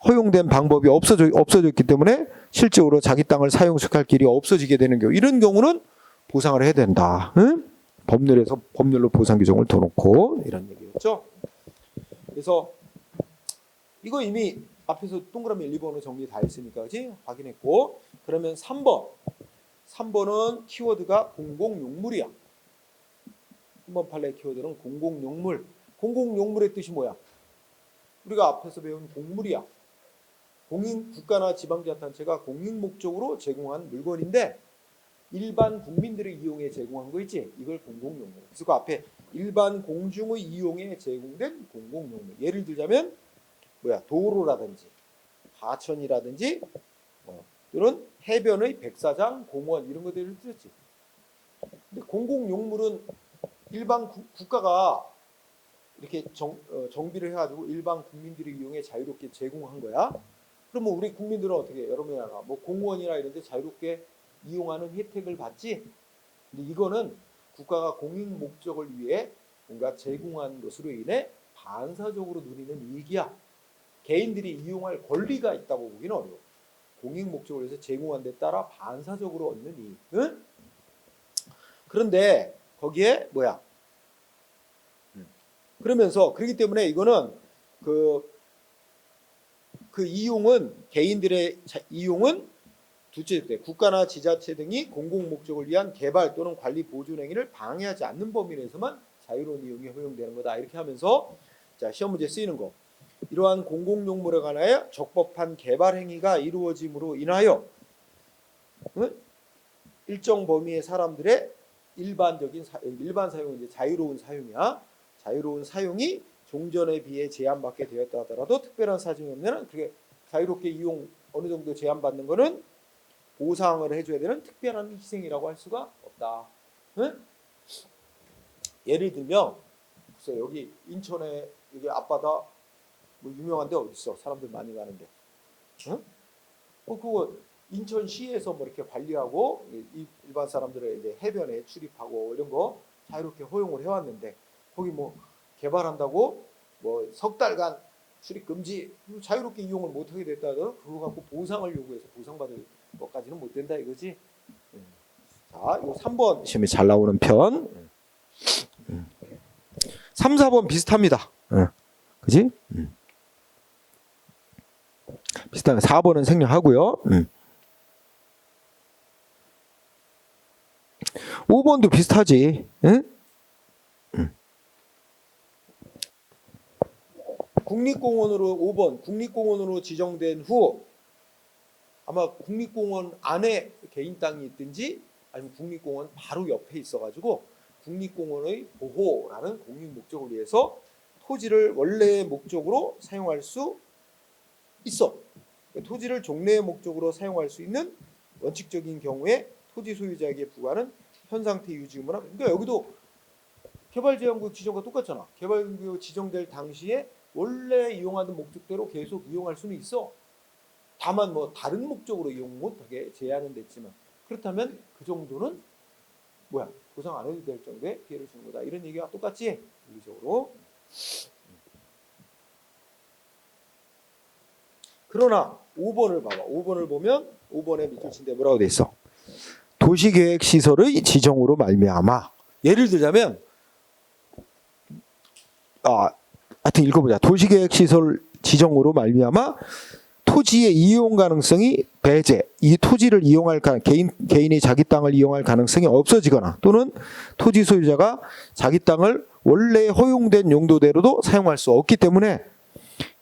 허용된 방법이 없어졌기 때문에 실적으로 자기 땅을 사용할 길이 없어지게 되는 경우, 이런 경우는 보상을 해야 된다. 응? 법률로 보상 규정을 둬놓고 이런 얘기였죠. 그래서 이거 이미 앞에서 동그라미 1, 2번으로 정리 다 했으니까 그치? 확인했고, 그러면 3번은 키워드가 공공용물이야. 3번 판례 키워드는 공공용물. 공공용물의 뜻이 뭐야? 우리가 앞에서 배운 공물이야. 국가나 지방자치단체가 공익 목적으로 제공한 물건인데 일반 국민들의 이용에 제공한 거 있지? 이걸 공공용물. 그래서 그 앞에 일반 공중의 이용에 제공된 공공용물. 예를 들자면 도로라든지 하천이라든지 또는 해변의 백사장, 공원 이런 것들을 뜻했지. 근데 공공용물은 일반 국가가 이렇게 정비를 해가지고 일반 국민들의 이용에 자유롭게 제공한 거야. 그럼 우리 국민들은 어떻게 여러분이 알아? 공원이나 이런 데 자유롭게 이용하는 혜택을 받지. 근데 이거는 국가가 공익 목적을 위해 뭔가 제공한 것으로 인해 반사적으로 누리는 이익이야. 개인들이 이용할 권리가 있다고 보기는 어려워. 공익 목적을 위해서 제공한 데 따라 반사적으로 얻는 이익. 응? 그런데 거기에 그러면서 그렇기 때문에 이거는 그 이용은 개인들의 이용은 둘째 때 국가나 지자체 등이 공공 목적을 위한 개발 또는 관리 보존 행위를 방해하지 않는 범위 내에서만 자유로운 이용이 허용되는 거다. 이렇게 하면서 자, 시험 문제 쓰이는 거. 이러한 공공용물에 관하여 적법한 개발 행위가 이루어짐으로 인하여 일정 범위의 사람들의 일반 사용은 이제 자유로운 사용이야. 자유로운 사용이 종전에 비해 제한받게 되었다 하더라도 특별한 사정이 없는 그게 자유롭게 이용 어느 정도 제한받는 거는 보상을 해줘야 되는 특별한 희생이라고 할 수가 없다. 응? 예를 들면 여기 인천에 여기 앞바다 유명한 데 어디 있어? 사람들 많이 가는데. 응? 그거 인천시에서 이렇게 관리하고 일반 사람들의 이제 해변에 출입하고 이런 거 자유롭게 허용을 해왔는데 거기 개발한다고 석 달간 출입 금지, 자유롭게 이용을 못하게 됐다 하더라도 그거 갖고 보상을 요구해서 보상받을 것까지는 못 된다 이거지. 자, 이거 3번 시험에 잘 나오는 편. 3, 4번 비슷합니다. 그지? 비슷한 4번은 생략하고요. 5번도 비슷하지. 응? 국립공원으로 5번 국립공원으로 지정된 후 아마 국립공원 안에 개인 땅이 있든지 아니면 국립공원 바로 옆에 있어가지고 국립공원의 보호라는 공익 목적을 위해서 토지를 원래의 목적으로 사용할 수 있어. 토지를 종래의 목적으로 사용할 수 있는 원칙적인 경우에 토지 소유자에게 부과하는 현 상태 유지의무나. 그러니까 여기도 개발제한구역 지정과 똑같잖아. 개발구역 지정될 당시에 원래 이용하던 목적대로 계속 이용할 수는 있어. 다만 뭐 다른 목적으로 이용 못하게 제한은 됐지만, 그렇다면 그 정도는 뭐야, 보상 안 해도 될 정도의 피해를 주는 거다. 이런 얘기가 똑같지? 물리적으로. 그러나 5번을 봐봐. 5번을 보면 5번에 밑줄 친데 뭐라고 돼 있어? 도시계획시설의 지정으로 말미암아. 예를 들자면 하여튼 읽어보자. 도시계획시설 지정으로 말미암아 토지의 이용 가능성이 배제, 이 토지를 이용할 개인이 자기 땅을 이용할 가능성이 없어지거나, 또는 토지 소유자가 자기 땅을 원래 허용된 용도대로도 사용할 수 없기 때문에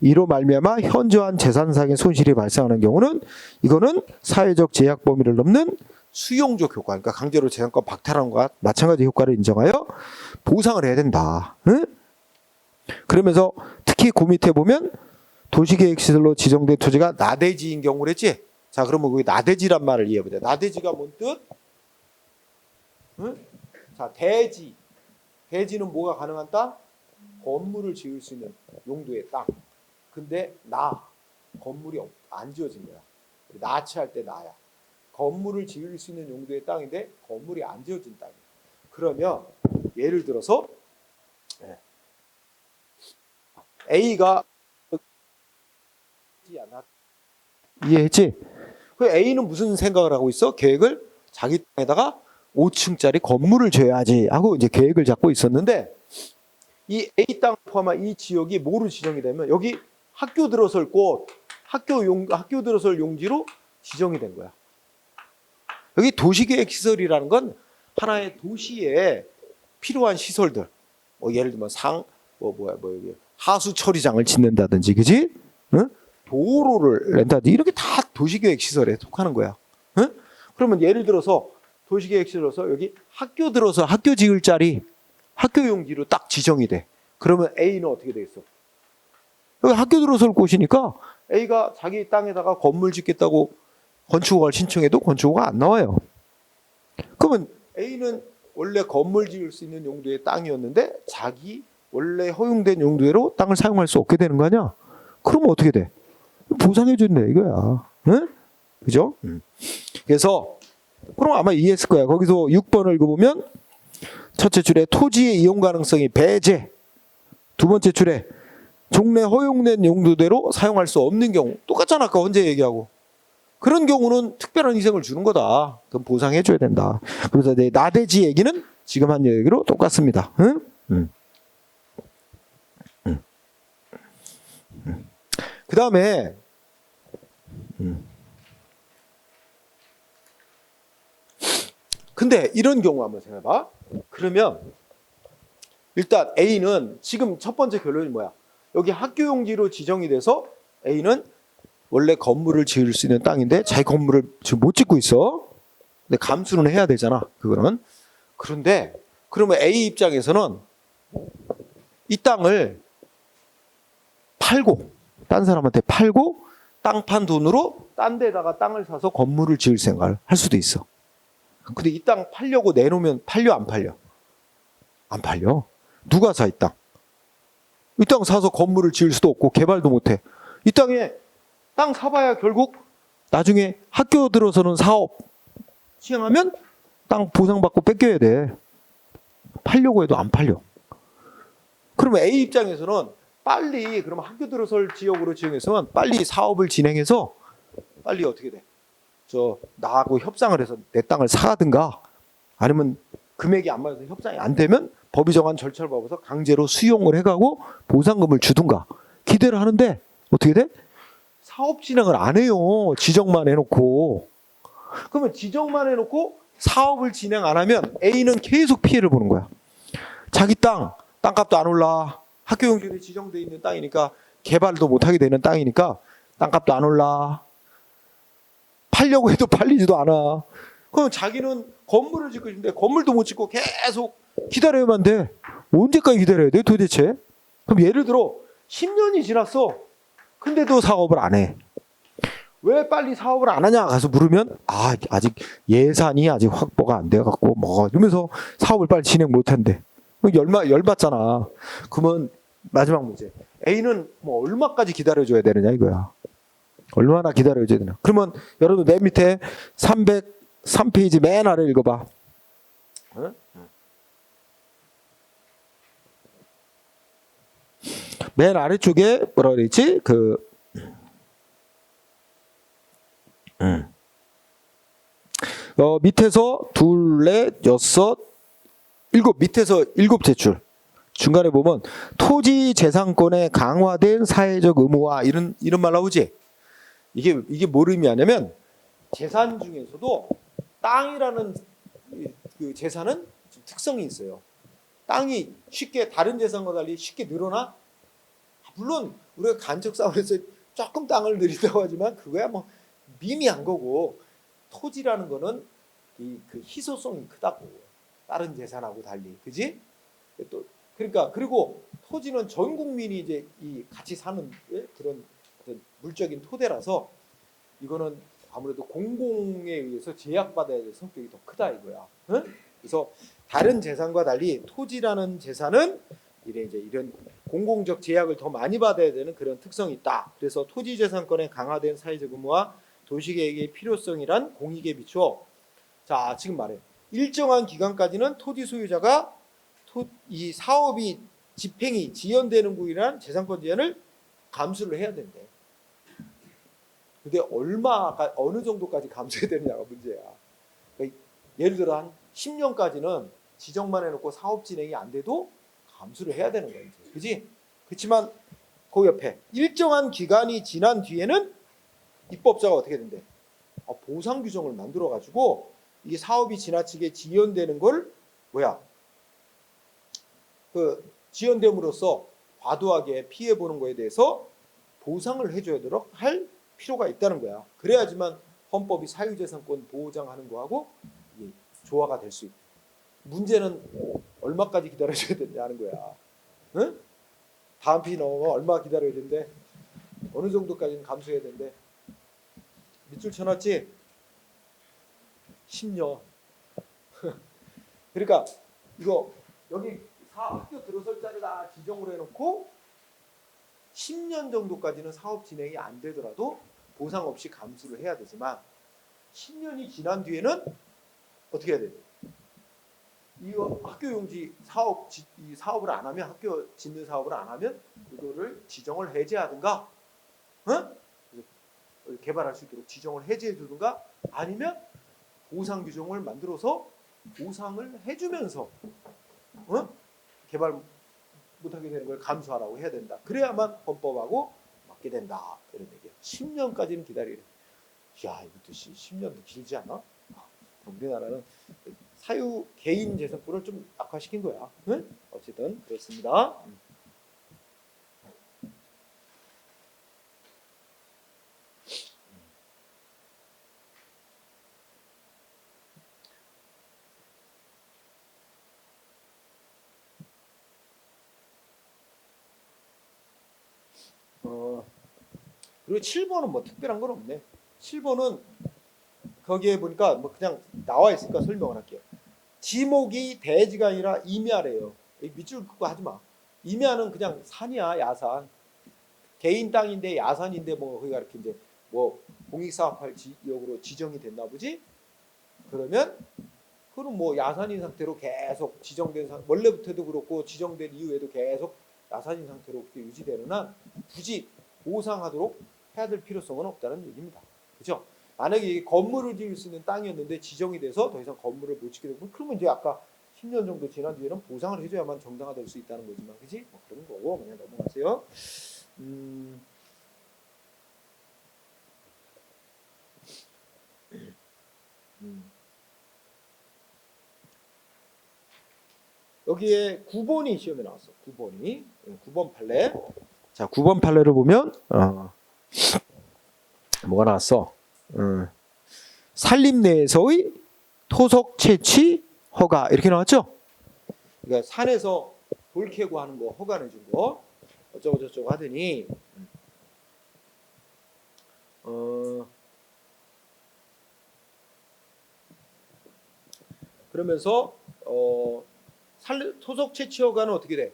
이로 말미암아 현저한 재산상의 손실이 발생하는 경우는 이거는 사회적 제약 범위를 넘는 수용적 효과, 그러니까 강제로 재산권 박탈하는 것과 마찬가지 효과를 인정하여 보상을 해야 된다. 응? 그러면서 특히 그 밑에 보면 도시계획시설로 지정된 토지가 나대지인 경우를 했지. 자, 그러면 거기 나대지란 말을 이해해보자. 나대지가 뭔 뜻? 응? 자, 대지. 대지는 뭐가 가능한 땅? 건물을 지을 수 있는 용도의 땅. 근데 건물이 안 지어진 거야. 나치할 때 나야. 건물을 지을 수 있는 용도의 땅인데 건물이 안 지어진 땅이야. 그러면 예를 들어서 A가 이해했지? 그 A는 무슨 생각을 하고 있어? 계획을 자기 땅에다가 5층짜리 건물을 지어야지 하고 이제 계획을 잡고 있었는데, 이 A 땅 포함한 이 지역이 뭐로 지정이 되면 여기 학교 들어설 곳, 학교 들어설 용지로 지정이 된 거야. 여기 도시계획시설이라는 건 하나의 도시에 필요한 시설들, 뭐 예를 들면 여기 하수처리장을 짓는다든지, 그지? 응? 도로를 낸다든지, 이렇게 다 도시계획시설에 속하는 거야. 응? 그러면 예를 들어서 도시계획시설에서 여기 학교 들어서 학교 지을 자리, 학교 용지로 딱 지정이 돼. 그러면 A는 어떻게 되겠어? 여기 학교 들어설 곳이니까 A가 자기 땅에다가 건물 짓겠다고 건축허가를 신청해도 건축허가 안 나와요. 그러면 A는 원래 건물 지을 수 있는 용도의 땅이었는데 자기 원래 허용된 용도대로 땅을 사용할 수 없게 되는 거 아니야? 그러면 어떻게 돼? 보상해준대 이거야. 응? 그죠? 그래서 그럼 아마 이해했을 거야. 거기서 6번을 읽어보면 첫째 줄에 토지의 이용 가능성이 배제, 두 번째 줄에 종래 허용된 용도대로 사용할 수 없는 경우, 똑같잖아. 아까 언제 얘기하고. 그런 경우는 특별한 희생을 주는 거다. 그럼 보상해줘야 된다. 그래서 내 나대지 얘기는 지금 한 얘기로 똑같습니다. 응? 그 다음에 근데 이런 경우 한번 생각해봐. 그러면 일단 A는 지금 첫 번째 결론이 뭐야? 여기 학교 용지로 지정이 돼서 A는 원래 건물을 지을 수 있는 땅인데 자기 건물을 지금 못 짓고 있어. 근데 감수는 해야 되잖아. 그거는. 그런데 그러면 A 입장에서는 이 땅을 팔고, 딴 사람한테 팔고 땅 판 돈으로 딴 데다가 땅을 사서 건물을 지을 생각을 할 수도 있어. 근데 이 땅 팔려고 내놓으면 팔려 안 팔려? 안 팔려. 누가 사 이 땅? 이 땅 사서 건물을 지을 수도 없고 개발도 못해. 이 땅에 땅 사봐야 결국 나중에 학교 들어서는 사업 시행하면 땅 보상받고 뺏겨야 돼. 팔려고 해도 안 팔려. 그러면 A 입장에서는 빨리, 그러면 학교 들어설 지역으로 지정했으면 빨리 사업을 진행해서 빨리 어떻게 돼? 나하고 협상을 해서 내 땅을 사든가, 아니면 금액이 안 맞아서 협상이 안 되면 법이 정한 절차를 밟아서 강제로 수용을 해가고 보상금을 주든가 기대를 하는데 어떻게 돼? 사업 진행을 안 해요. 지정만 해놓고. 그러면 지정만 해놓고 사업을 진행 안 하면 A는 계속 피해를 보는 거야. 자기 땅값도 안 올라. 학교 용지로 지정돼 있는 땅이니까, 개발도 못하게 되는 땅이니까 땅값도 안 올라. 팔려고 해도 팔리지도 않아. 그럼 자기는 건물을 짓고 있는데 건물도 못 짓고 계속 기다려야만 돼. 언제까지 기다려야 돼 도대체? 그럼 예를 들어 10년이 지났어. 근데도 사업을 안 해. 왜 빨리 사업을 안 하냐 가서 물으면 아직 예산이 아직 확보가 안 돼 갖고 뭐 이러면서 사업을 빨리 진행 못 한대. 열받잖아. 그러면 마지막 문제. A는 뭐 얼마까지 기다려줘야 되느냐 이거야. 얼마나 기다려줘야 되나. 그러면 여러분 맨 밑에 303페이지 맨 아래 읽어봐. 응? 맨 아래쪽에 뭐라 그랬지? 밑에서 둘, 넷, 여섯, 일곱, 밑에서 일곱 제출. 중간에 보면 토지 재산권의 강화된 사회적 의무화 이런 말 나오지. 이게 뭘 의미하냐면 재산 중에서도 땅이라는 그 재산은 좀 특성이 있어요. 땅이 쉽게 다른 재산과 달리 쉽게 늘어나? 물론 우리가 간척 사업에서 조금 땅을 늘린다고 하지만 그거야 뭐 미미한 거고, 토지라는 거는 그 희소성이 크다고, 다른 재산하고 달리, 그지? 또 그러니까 그리고 토지는 전 국민이 이제 같이 사는 그런 어떤 물적인 토대라서 이거는 아무래도 공공에 의해서 제약받아야 될 성격이 더 크다 이거야. 응? 그래서 다른 재산과 달리 토지라는 재산은 이런 공공적 제약을 더 많이 받아야 되는 그런 특성이 있다. 그래서 토지 재산권의 강화된 사회적 의무와 도시계획의 필요성이란 공익에 비추어, 자 지금 말해, 일정한 기간까지는 토지 소유자가 이 사업이 집행이 지연되는 구이란 재산권 제한을 감수를 해야 된대. 근데 어느 정도까지 감수해야 되느냐가 문제야. 그러니까 예를 들어 한 10년까지는 지정만 해놓고 사업 진행이 안 돼도 감수를 해야 되는 거야, 이제. 그지? 그렇지만 그 옆에 일정한 기간이 지난 뒤에는 입법자가 어떻게 된대? 보상 규정을 만들어 가지고 이 사업이 지나치게 지연되는 걸 지연됨으로써 과도하게 피해 보는 거에 대해서 보상을 해줘야 되도록 할 필요가 있다는 거야. 그래야지만 헌법이 사유재산권 보장하는 거하고 조화가 될 수 있다. 문제는 얼마까지 기다려줘야 되냐는 거야. 응? 다음 피 넘어가면 얼마 기다려야 된대? 어느 정도까지는 감수해야 된대? 밑줄 쳐놨지? 10년. 그러니까 이거 여기 학교 들어설 자리다 지정을 해놓고 10년 정도까지는 사업 진행이 안 되더라도 보상 없이 감수를 해야 되지만 10년이 지난 뒤에는 어떻게 해야 돼요? 이거 학교 용지 이 사업을 안 하면, 학교 짓는 사업을 안 하면 이거를 지정을 해제하든가, 개발할 수 있도록 지정을 해제해 주든가, 아니면 보상 규정을 만들어서 보상을 해주면서 개발 못하게 되는 걸 감수하라고 해야 된다. 그래야만 헌법하고 맞게 된다. 이런 얘기야. 10년까지는 기다리래. 야, 이것도 10년도 길지 않아? 우리나라는 사유 개인 재산권을 좀 악화시킨 거야. 응? 어쨌든 그렇습니다. 그리고 7번은 뭐 특별한 건 없네. 7번은 거기에 보니까 뭐 그냥 나와 있으니까 설명을 할게요. 지목이 대지가 아니라 임야래요. 밑줄 긋고 하지 마. 임야는 그냥 산이야, 야산. 개인 땅인데 야산인데 뭐 거기가 이렇게 이제 뭐 공익사업할 지역으로 지정이 됐나 보지? 그러면 그럼 뭐 야산인 상태로 계속 지정된 원래부터도 그렇고 지정된 이후에도 계속 야산인 상태로 유지되는 한 굳이 보상하도록 해야 될 필요성은 없다는 얘기입니다. 그렇죠? 만약에 이게 건물을 지을 수 있는 땅이었는데 지정이 돼서 더 이상 건물을 못 짓게 되면, 그러면 이제 아까 10년 정도 지난 뒤에는 보상을 해줘야만 정당화될 수 있다는 거지만, 그지? 뭐 그런 거고 그냥 넘어가세요. 여기에 9번이 시험에 나왔어. 9번 판례. 자, 9번 판례를 보면 뭐가 나왔어? 산림 내에서의 토속 채취 허가 이렇게 나왔죠? 그러니까 산에서 돌 캐고 하는 거 허가 내준 거. 어쩌고 저쩌고 하더니 어 그러면서 토속 채취 허가는 어떻게 돼?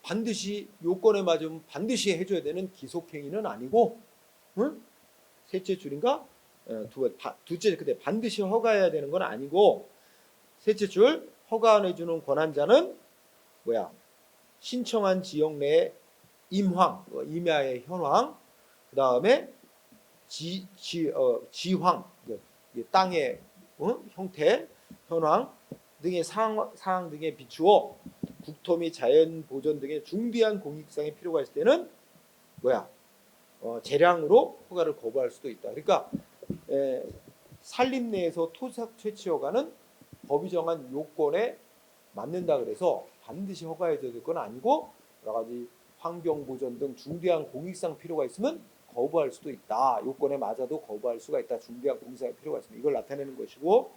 반드시 요건에 맞으면 반드시 해줘야 되는 기속행위는 아니고, 응? 셋째 줄인가? 둘째 근데 반드시 허가해야 되는 건 아니고, 셋째 줄 허가 안 해주는 권한자는 뭐야? 신청한 지역 내의 임황, 임야의 현황, 그 다음에 지황, 땅의 형태, 현황 등의 사항 등에 비추어 국토 및 자연 보존 등의 중대한 공익상의 필요가 있을 때는 뭐야? 재량으로 허가를 거부할 수도 있다. 그러니까 산림 내에서 토sak 채취 허가는 법이 정한 요건에 맞는다 그래서 반드시 허가해줘야 될 건 아니고 여러 가지 환경 보존 등 중대한 공익상 필요가 있으면 거부할 수도 있다. 요건에 맞아도 거부할 수가 있다. 중대한 공익상의 필요가 있으면 이걸 나타내는 것이고,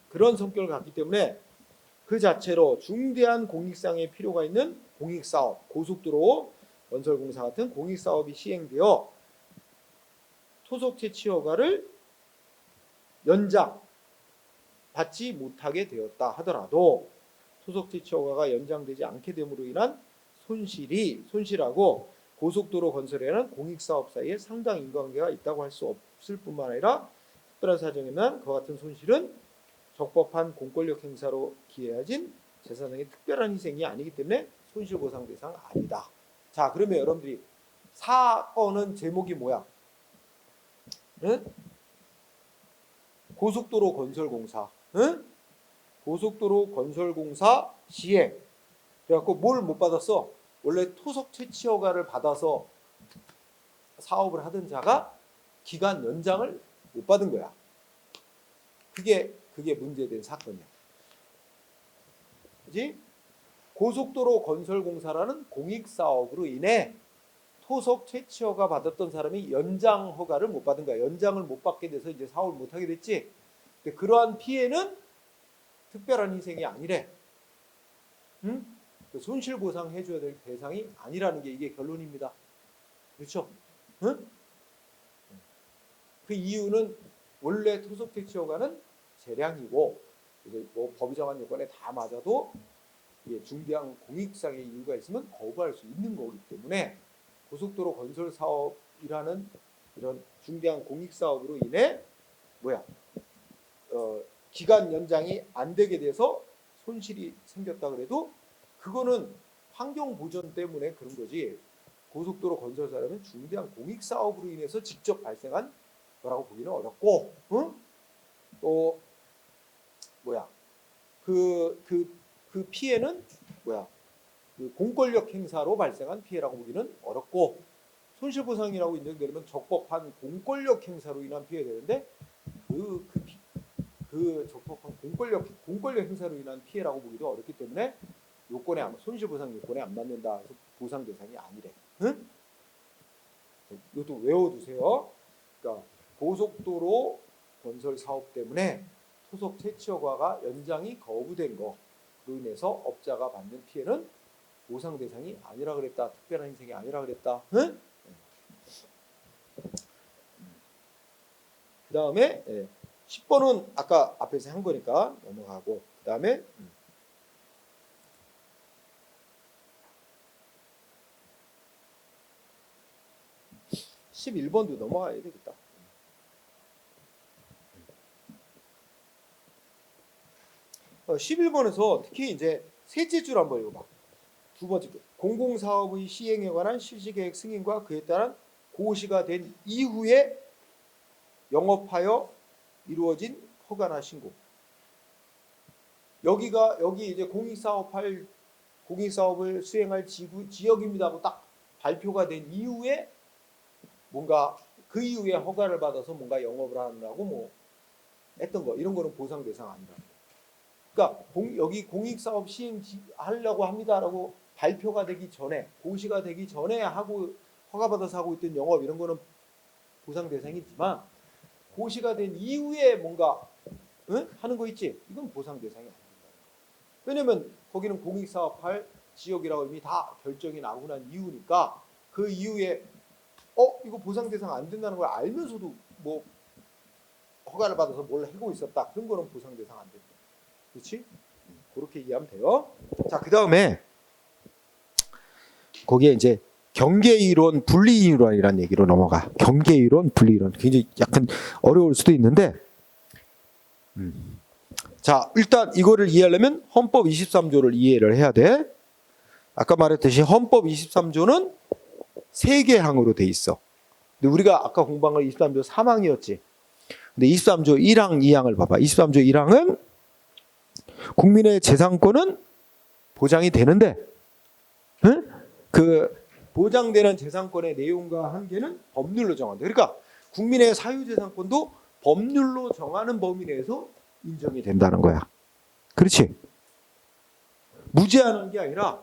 그런 성격을 갖기 때문에 그 자체로 중대한 공익상의 필요가 있는 공익사업, 고속도로 건설공사 같은 공익사업이 시행되어 토속 채취 허가를 연장받지 못하게 되었다 하더라도 토속 채취 허가가 연장되지 않게 됨으로 인한 손실하고 고속도로 건설에는 공익사업 사이에 상당 인과관계가 있다고 할 수 없을 뿐만 아니라 특별한 사정에는 그와 같은 손실은 적법한 공권력 행사로 기해진 재산상의 특별한 희생이 아니기 때문에 손실보상 대상 아니다. 자, 그러면 여러분들이 사건은 제목이 뭐야? 응? 고속도로 건설공사, 응? 고속도로 건설공사 시행. 그래갖고 뭘 못 받았어? 원래 토속 채취 허가를 받아서 사업을 하던 자가 기간 연장을 못 받은 거야. 그게 문제된 사건이야. 그지? 고속도로 건설공사라는 공익사업으로 인해 토속 채취 허가 받았던 사람이 연장 허가를 못 받은 거야. 연장을 못 받게 돼서 이제 사업을 못 하게 됐지. 근데 그러한 피해는 특별한 희생이 아니래. 응? 손실보상 해줘야 될 대상이 아니라는 게 이게 결론입니다. 그렇죠? 응? 그 이유는 원래 토속 채취 허가는 재량이고 이제 뭐 법이 정한 요건에 다 맞아도 중대한 공익상의 이유가 있으면 거부할 수 있는 거기 때문에 고속도로 건설 사업이라는 이런 중대한 공익 사업으로 인해 기간 연장이 안 되게 돼서 손실이 생겼다 그래도 그거는 환경 보전 때문에 그런 거지. 고속도로 건설 사업은 중대한 공익 사업으로 인해서 직접 발생한 거라고 보기는 어렵고, 응? 또 그 피해는 그 공권력 행사로 발생한 피해라고 보기는 어렵고, 손실보상이라고 인정되려면 적법한 공권력 행사로 인한 피해가 되는데 그 적법한 공권력 행사로 인한 피해라고 보기도 어렵기 때문에 손실보상 요건에 안 맞는다 해서 보상 대상이 아니래. 응? 이것도 외워두세요. 그러니까 고속도로 건설 사업 때문에 토속 채취 허가가 연장이 거부된 거로 인해서 업자가 받는 피해는 보상 대상이 아니라 그랬다. 특별한 희생이 아니라 그랬다. 응? 그 다음에 10번은 아까 앞에서 한 거니까 넘어가고, 그 다음에 11번도 넘어가야 되겠다. 11번에서 특히 이제 셋째 줄 한번 읽어봐. 두 번째, 공공사업의 시행에 관한 실시계획 승인과 그에 따른 고시가 된 이후에 영업하여 이루어진 허가나 신고. 여기 이제 공익사업을 수행할 지역입니다 하고 딱 발표가 된 이후에 뭔가 그 이후에 허가를 받아서 뭔가 영업을 하느라고 뭐 했던 거, 이런 거는 보상 대상 아니라. 그러니까 여기 공익사업 시행하려고 합니다라고 발표가 되기 전에, 고시가 되기 전에 하고 허가받아서 하고 있던 영업, 이런 거는 보상 대상이지만 고시가 된 이후에 뭔가 하는 거 있지? 이건 보상 대상이 아닙니다. 왜냐면 거기는 공익사업 할 지역이라고 이미 다 결정이 나고 난 이유니까 그 이후에 이거 보상 대상 안 된다는 걸 알면서도 뭐 허가를 받아서 뭘 하고 있었다. 그런 거는 보상 대상 안 된다. 그렇지? 그렇게 이해하면 돼요. 자, 그다음에 거기에 이제 경계이론, 분리이론이라는 얘기로 넘어가. 경계이론, 분리이론. 굉장히 약간 어려울 수도 있는데 자, 일단 이거를 이해하려면 헌법 23조를 이해를 해야 돼. 아까 말했듯이 헌법 23조는 세 개 항으로 돼 있어. 근데 우리가 아까 공부한 건 23조 3항이었지. 근데 23조 1항, 2항을 봐봐. 23조 1항은 국민의 재산권은 보장이 되는데, 응? 그 보장되는 재산권의 내용과 한계는 법률로 정한다. 그러니까 국민의 사유재산권도 법률로 정하는 범위 내에서 인정이 된다는 거야. 그렇지? 무제한한 게 아니라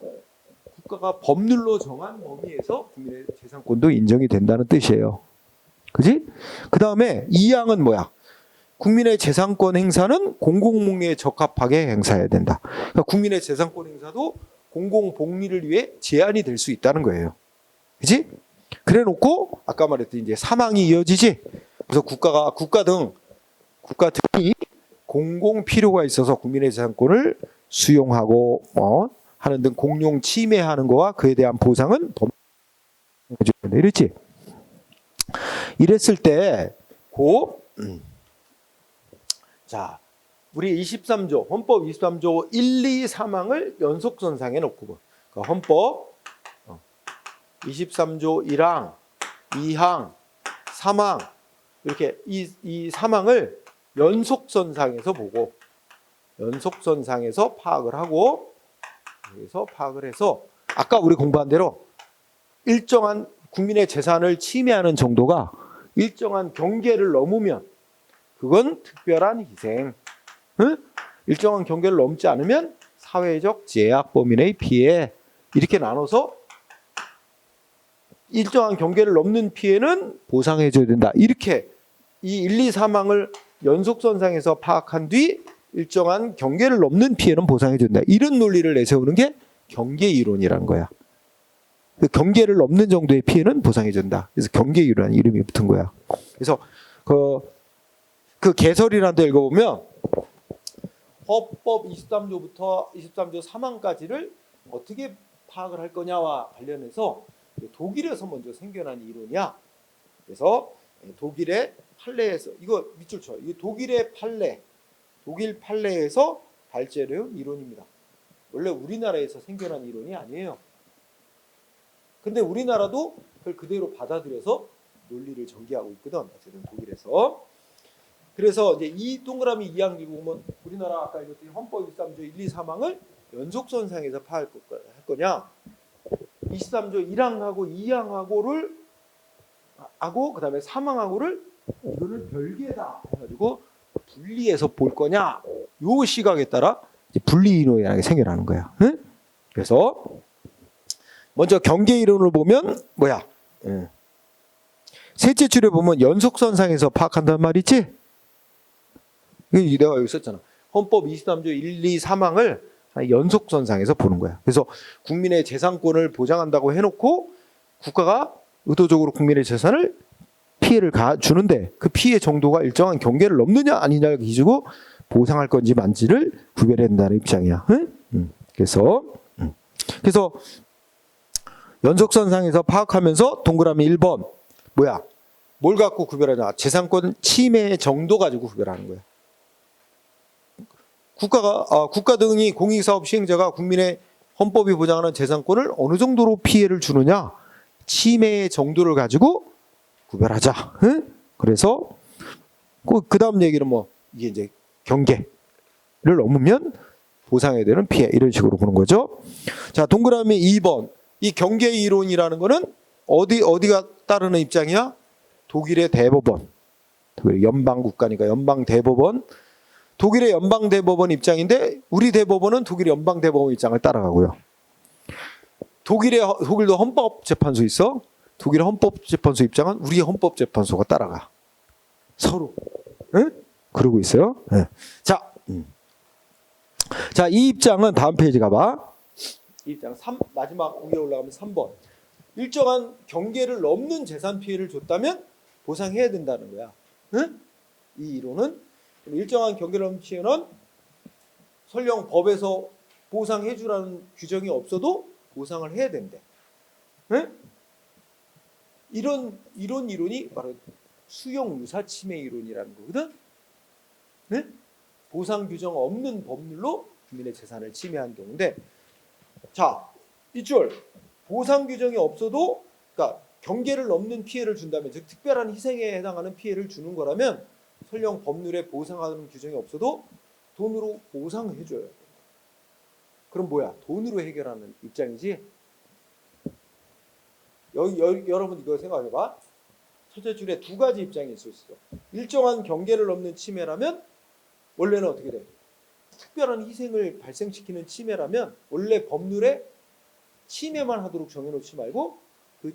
국가가 법률로 정한 범위에서 국민의 재산권도 인정이 된다는 뜻이에요. 그지? 그 다음에 2항은 뭐야? 국민의 재산권 행사는 공공복리에 적합하게 행사해야 된다. 그러니까 국민의 재산권 행사도 공공복리를 위해 제한이 될 수 있다는 거예요. 그지? 그래 놓고 아까 말했듯이 이제 3항이 이어지지. 그래서 국가 등이 공공 필요가 있어서 국민의 재산권을 수용하고 하는 등 공용 침해하는 거와 그에 대한 보상은 법률로 이랬지. 이랬을 때 자, 우리 23조 헌법 23조 1, 2, 3항을 연속선상에 놓고 그 헌법 23조 1항, 2항, 3항 이렇게 이 3항을 연속선상에서 보고 연속선상에서 파악을 하고 여기서 파악을 해서 아까 우리 공부한 대로 일정한 국민의 재산을 침해하는 정도가 일정한 경계를 넘으면 그건 특별한 희생. 응? 일정한 경계를 넘지 않으면 사회적 제약 범위 내의 피해. 이렇게 나눠서 일정한 경계를 넘는 피해는 보상해줘야 된다. 이렇게 이 1, 2, 3항을 연속선상에서 파악한 뒤 일정한 경계를 넘는 피해는 보상해준다. 이런 논리를 내세우는 게 경계이론이라는 거야. 그 경계를 넘는 정도의 피해는 보상해준다. 그래서 경계이론이라는 이름이 붙은 거야. 그래서 그 개설이라는 데 읽어보면 헌법 23조부터 23조 3항까지를 어떻게 파악을 할 거냐와 관련해서 독일에서 먼저 생겨난 이론이야. 그래서 독일의 판례에서 이거 밑줄 쳐. 이 독일의 판례, 독일 판례에서 발제된 이론입니다. 원래 우리나라에서 생겨난 이론이 아니에요. 근데 우리나라도 그걸 그대로 받아들여서 논리를 전개하고 있거든. 어쨌든 독일에서. 그래서 이제 이 동그라미 2항 보면 우리나라 아까 읽었던 헌법 23조 1, 2, 3항을 연속선상에서 파악할 거냐? 23조 1항하고 2항하고를 하고 그다음에 3항하고를 이거는 별개다 해가지고 분리해서 볼 거냐? 요 시각에 따라 분리이론이라는 게 생겨나는 거야. 응? 그래서 먼저 경계이론을 보면 뭐야? 셋째 줄에 보면 연속선상에서 파악한단 말이지? 내가 여기 썼잖아. 헌법 23조 1, 2, 3항을 연속선상에서 보는 거야. 그래서 국민의 재산권을 보장한다고 해놓고 국가가 의도적으로 국민의 재산을 피해를 주는데 그 피해 정도가 일정한 경계를 넘느냐 아니냐를 기준으로 보상할 건지 만지를 구별해야 된다는 입장이야. 그래서 연속선상에서 파악하면서 동그라미 1번 뭐야? 뭘 갖고 구별하냐? 재산권 침해 정도 가지고 구별하는 거야. 국가 등이 공익사업 시행자가 국민의 헌법이 보장하는 재산권을 어느 정도로 피해를 주느냐? 침해의 정도를 가지고 구별하자. 응? 그래서 그 다음 얘기는 뭐 이게 이제 경계를 넘으면 보상해야 되는 피해 이런 식으로 보는 거죠. 자, 동그라미 2번 이 경계 이론이라는 거는 어디가 따르는 입장이야? 독일의 대법원, 독일 연방 국가니까 연방 대법원, 독일의 연방 대법원 입장인데 우리 대법원은 독일 연방 대법원 입장을 따라가고요. 독일도 헌법재판소 있어. 독일의 헌법재판소 입장은 우리의 헌법재판소가 따라가. 서로. 응? 그러고 있어요. 네. 자, 이 입장은 다음 페이지 가봐. 입장 3, 마지막 위에 올라가면 3번. 일정한 경계를 넘는 재산 피해를 줬다면 보상해야 된다는 거야. 응? 이 이론은 일정한 경계를 넘는 피해는 설령 법에서 보상해 주라는 규정이 없어도 보상을 해야 된대. 응? 이런 이론이 바로 수용 유사 침해 이론이라는 거거든. 네? 보상 규정 없는 법률로 국민의 재산을 침해한 경우인데, 자, 이줄 보상 규정이 없어도, 그러니까 경계를 넘는 피해를 준다면, 즉 특별한 희생에 해당하는 피해를 주는 거라면 설령 법률에 보상하는 규정이 없어도 돈으로 보상해 줘야 돼. 그럼 뭐야? 돈으로 해결하는 입장이지. 여러분 이거 생각해봐. 첫째 줄에 두 가지 입장이 있을 수 있어. 일정한 경계를 넘는 침해라면 원래는 어떻게 돼? 특별한 희생을 발생시키는 침해라면 원래 법률에 침해만 하도록 정해놓지 말고 그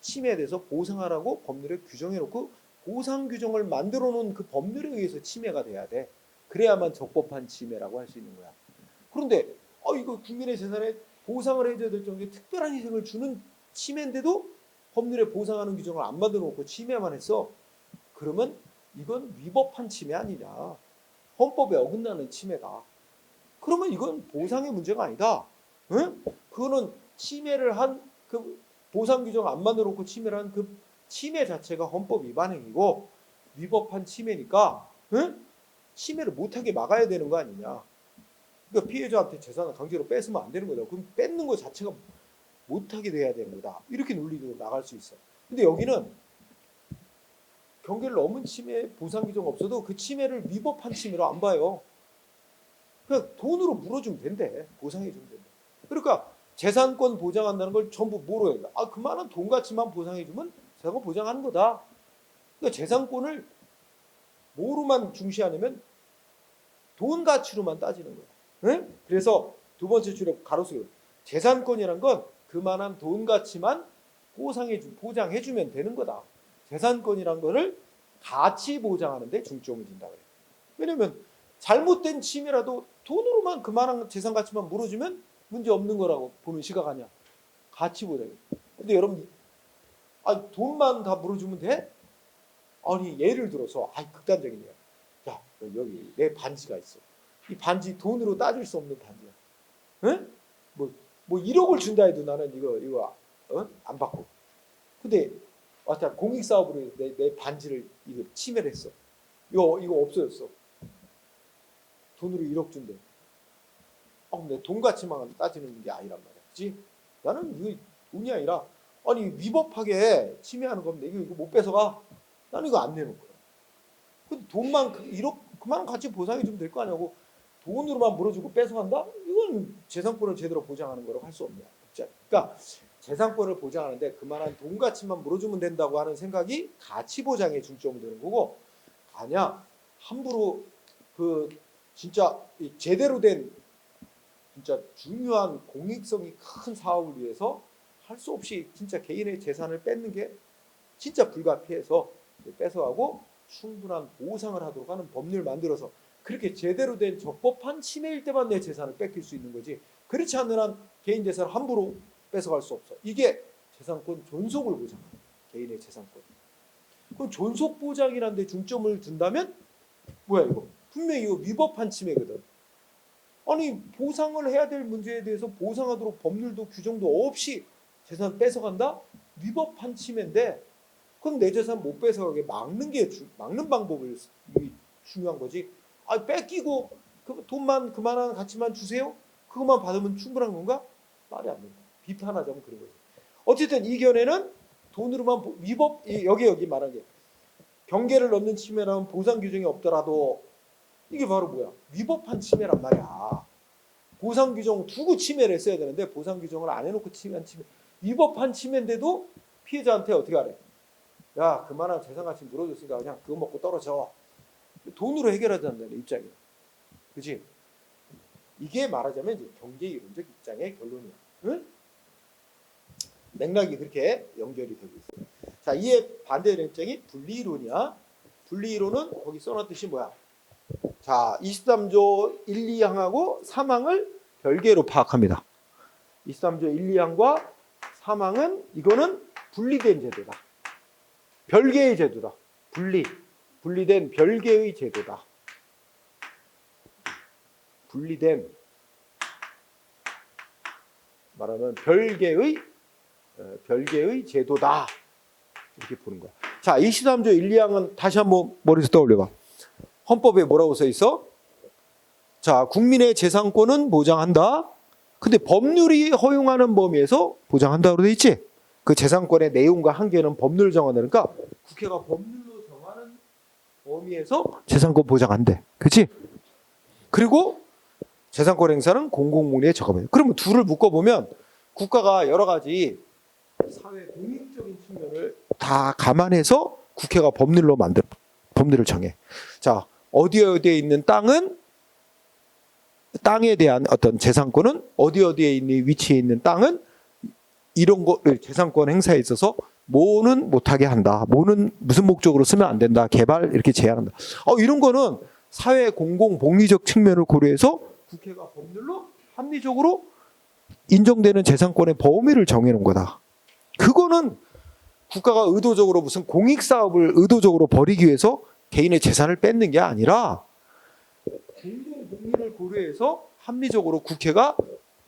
침해에 대해서 보상하라고 법률에 규정해놓고 보상 규정을 만들어 놓은 그 법률에 의해서 침해가 돼야 돼. 그래야만 적법한 침해라고 할 수 있는 거야. 그런데 이거 국민의 재산에 보상을 해줘야 될 정도의 특별한 희생을 주는 침해인데도 법률에 보상하는 규정을 안 만들어 놓고 침해만 했어. 그러면 이건 위법한 침해 아니냐. 헌법에 어긋나는 침해다. 그러면 이건 보상의 문제가 아니다. 응? 그거는 침해를 한 그 보상 규정 안 만들어 놓고 침해를 한 그 침해 자체가 헌법 위반 행위고 위법한 침해니까 응? 침해를 못하게 막아야 되는 거 아니냐. 그러니까 피해자한테 재산을 강제로 뺏으면 안 되는 거다. 그럼 뺏는 거 자체가 못하게 돼야 되는 거다. 이렇게 논리로 나갈 수 있어. 근데 여기는 경계를 넘은 침해 보상 규정 없어도 그 침해를 위법한 침해로 안 봐요. 그냥 돈으로 물어주면 된대. 보상해주면 된대. 그러니까 재산권 보장한다는 걸 전부 뭐로 해야 돼? 그만한 돈 가치만 보상해주면 재산권 보장하는 거다. 그러니까 재산권을 뭐로만 중시하냐면 돈 가치로만 따지는 거야. 네? 그래서 두 번째 줄에 가로수로 재산권이란 건 그만한 돈 가치만 보장해주면 되는 거다. 재산권이란 거를 가치 보장하는 데 중점을 둔다 그래. 왜냐면 잘못된 침해라도 돈으로만 그만한 재산 가치만 물어주면 문제 없는 거라고 보는 시각 아니야. 가치 보장. 근데 여러분, 돈만 다 물어주면 돼? 아니, 예를 들어서, 극단적인 예야. 야, 여기 내 반지가 있어. 이 반지 돈으로 따질 수 없는 반지야. 응? 뭐 1억을 준다 해도 나는 이거 안 받고. 근데 공익 사업으로 내 반지를 이거 침해를 했어. 이거 없어졌어. 돈으로 1억 준대. 근데 돈 가치만 따지는 게 아니란 말이야. 그치? 나는 이거 돈이 아니라, 위법하게 침해하는 건데, 이거 못 뺏어가? 나는 이거 안 내놓을 거야. 근데 돈만 1억, 그만한 가치 보상해주면 될 거 아니냐고, 돈으로만 물어주고 뺏어간다? 이건 재산권을 제대로 보장하는 거라고 할 수 없냐. 그러니까 재산권을 보장하는데 그만한 돈 가치만 물어주면 된다고 하는 생각이 가치 보장에 중점을 두는 거고, 아니야. 함부로 진짜 제대로 된 진짜 중요한 공익성이 큰 사업을 위해서 할 수 없이 진짜 개인의 재산을 뺏는 게 진짜 불가피해서 뺏어가고 충분한 보상을 하도록 하는 법률을 만들어서 그렇게 제대로 된 적법한 침해일 때만 내 재산을 뺏길 수 있는 거지. 그렇지 않는 한 개인 재산을 함부로 뺏어갈 수 없어. 이게 재산권 존속을 보장하는 개인의 재산권. 그럼 존속 보장이라는 데 중점을 둔다면 뭐야 이거? 분명히 이거 위법한 침해거든. 보상을 해야 될 문제에 대해서 보상하도록 법률도 규정도 없이 재산 뺏어간다? 위법한 침해인데 그럼 내 재산 못 뺏어가게 막는 방법을 중요한 거지. 뺏기고 돈만 그만한 가치만 주세요? 그것만 받으면 충분한 건가? 말이 안 된다. 비판하자면 그런 거지. 어쨌든 이 견해는 돈으로만 여기 말한 게 경계를 넘는 침해라면 보상 규정이 없더라도 이게 바로 뭐야? 위법한 침해란 말이야. 보상 규정 두고 침해를 했어야 되는데 보상 규정을 안 해놓고 침해한 침해. 위법한 침해인데도 피해자한테 어떻게 하래? 야, 그만한 재산 가치 물어줬으니까 그냥 그거 먹고 떨어져. 돈으로 해결하자는 입장이야. 그치? 이게 말하자면 이제 경제 이론적 입장의 결론이야. 응? 맥락이 그렇게 연결이 되고 있어요. 자, 이에 반대되는 입장이 분리이론이야. 분리이론은 거기 써놨듯이 뭐야? 자, 23조 1, 2항하고 3항을 별개로 파악합니다. 23조 1, 2항과 3항은 이거는 분리된 제도다. 별개의 제도다. 분리된 별개의 제도다. 분리된 말하면 별개의 제도다. 이렇게 보는 거야. 자, 23조 1, 2항은 다시 한번 머릿속에 떠올려봐. 헌법에 뭐라고 써 있어? 자, 국민의 재산권은 보장한다. 근데 법률이 허용하는 범위에서 보장한다고 돼 있지? 그 재산권의 내용과 한계는 법률 정한다니까 국회가 법률로 정하는 범위에서 재산권 보장한대. 그렇지? 그리고 재산권 행사는 공공문의에 적합해요. 그러면 둘을 묶어보면 국가가 여러 가지 사회 공익적인 측면을 다 감안해서 국회가 법률을 정해. 자, 어디에 있는 땅에 대한 어떤 재산권은 어디에 있는 위치에 있는 땅은 이런 거를 재산권 행사에 있어서 뭐는 못하게 한다. 뭐는 무슨 목적으로 쓰면 안 된다. 개발 이렇게 제한한다. 이런 거는 사회 공공 복리적 측면을 고려해서 국회가 법률로 합리적으로 인정되는 재산권의 범위를 정해놓은 거다. 그거는 국가가 의도적으로 무슨 공익 사업을 의도적으로 벌이기 위해서 개인의 재산을 뺏는 게 아니라 공공 복리를 고려해서 합리적으로 국회가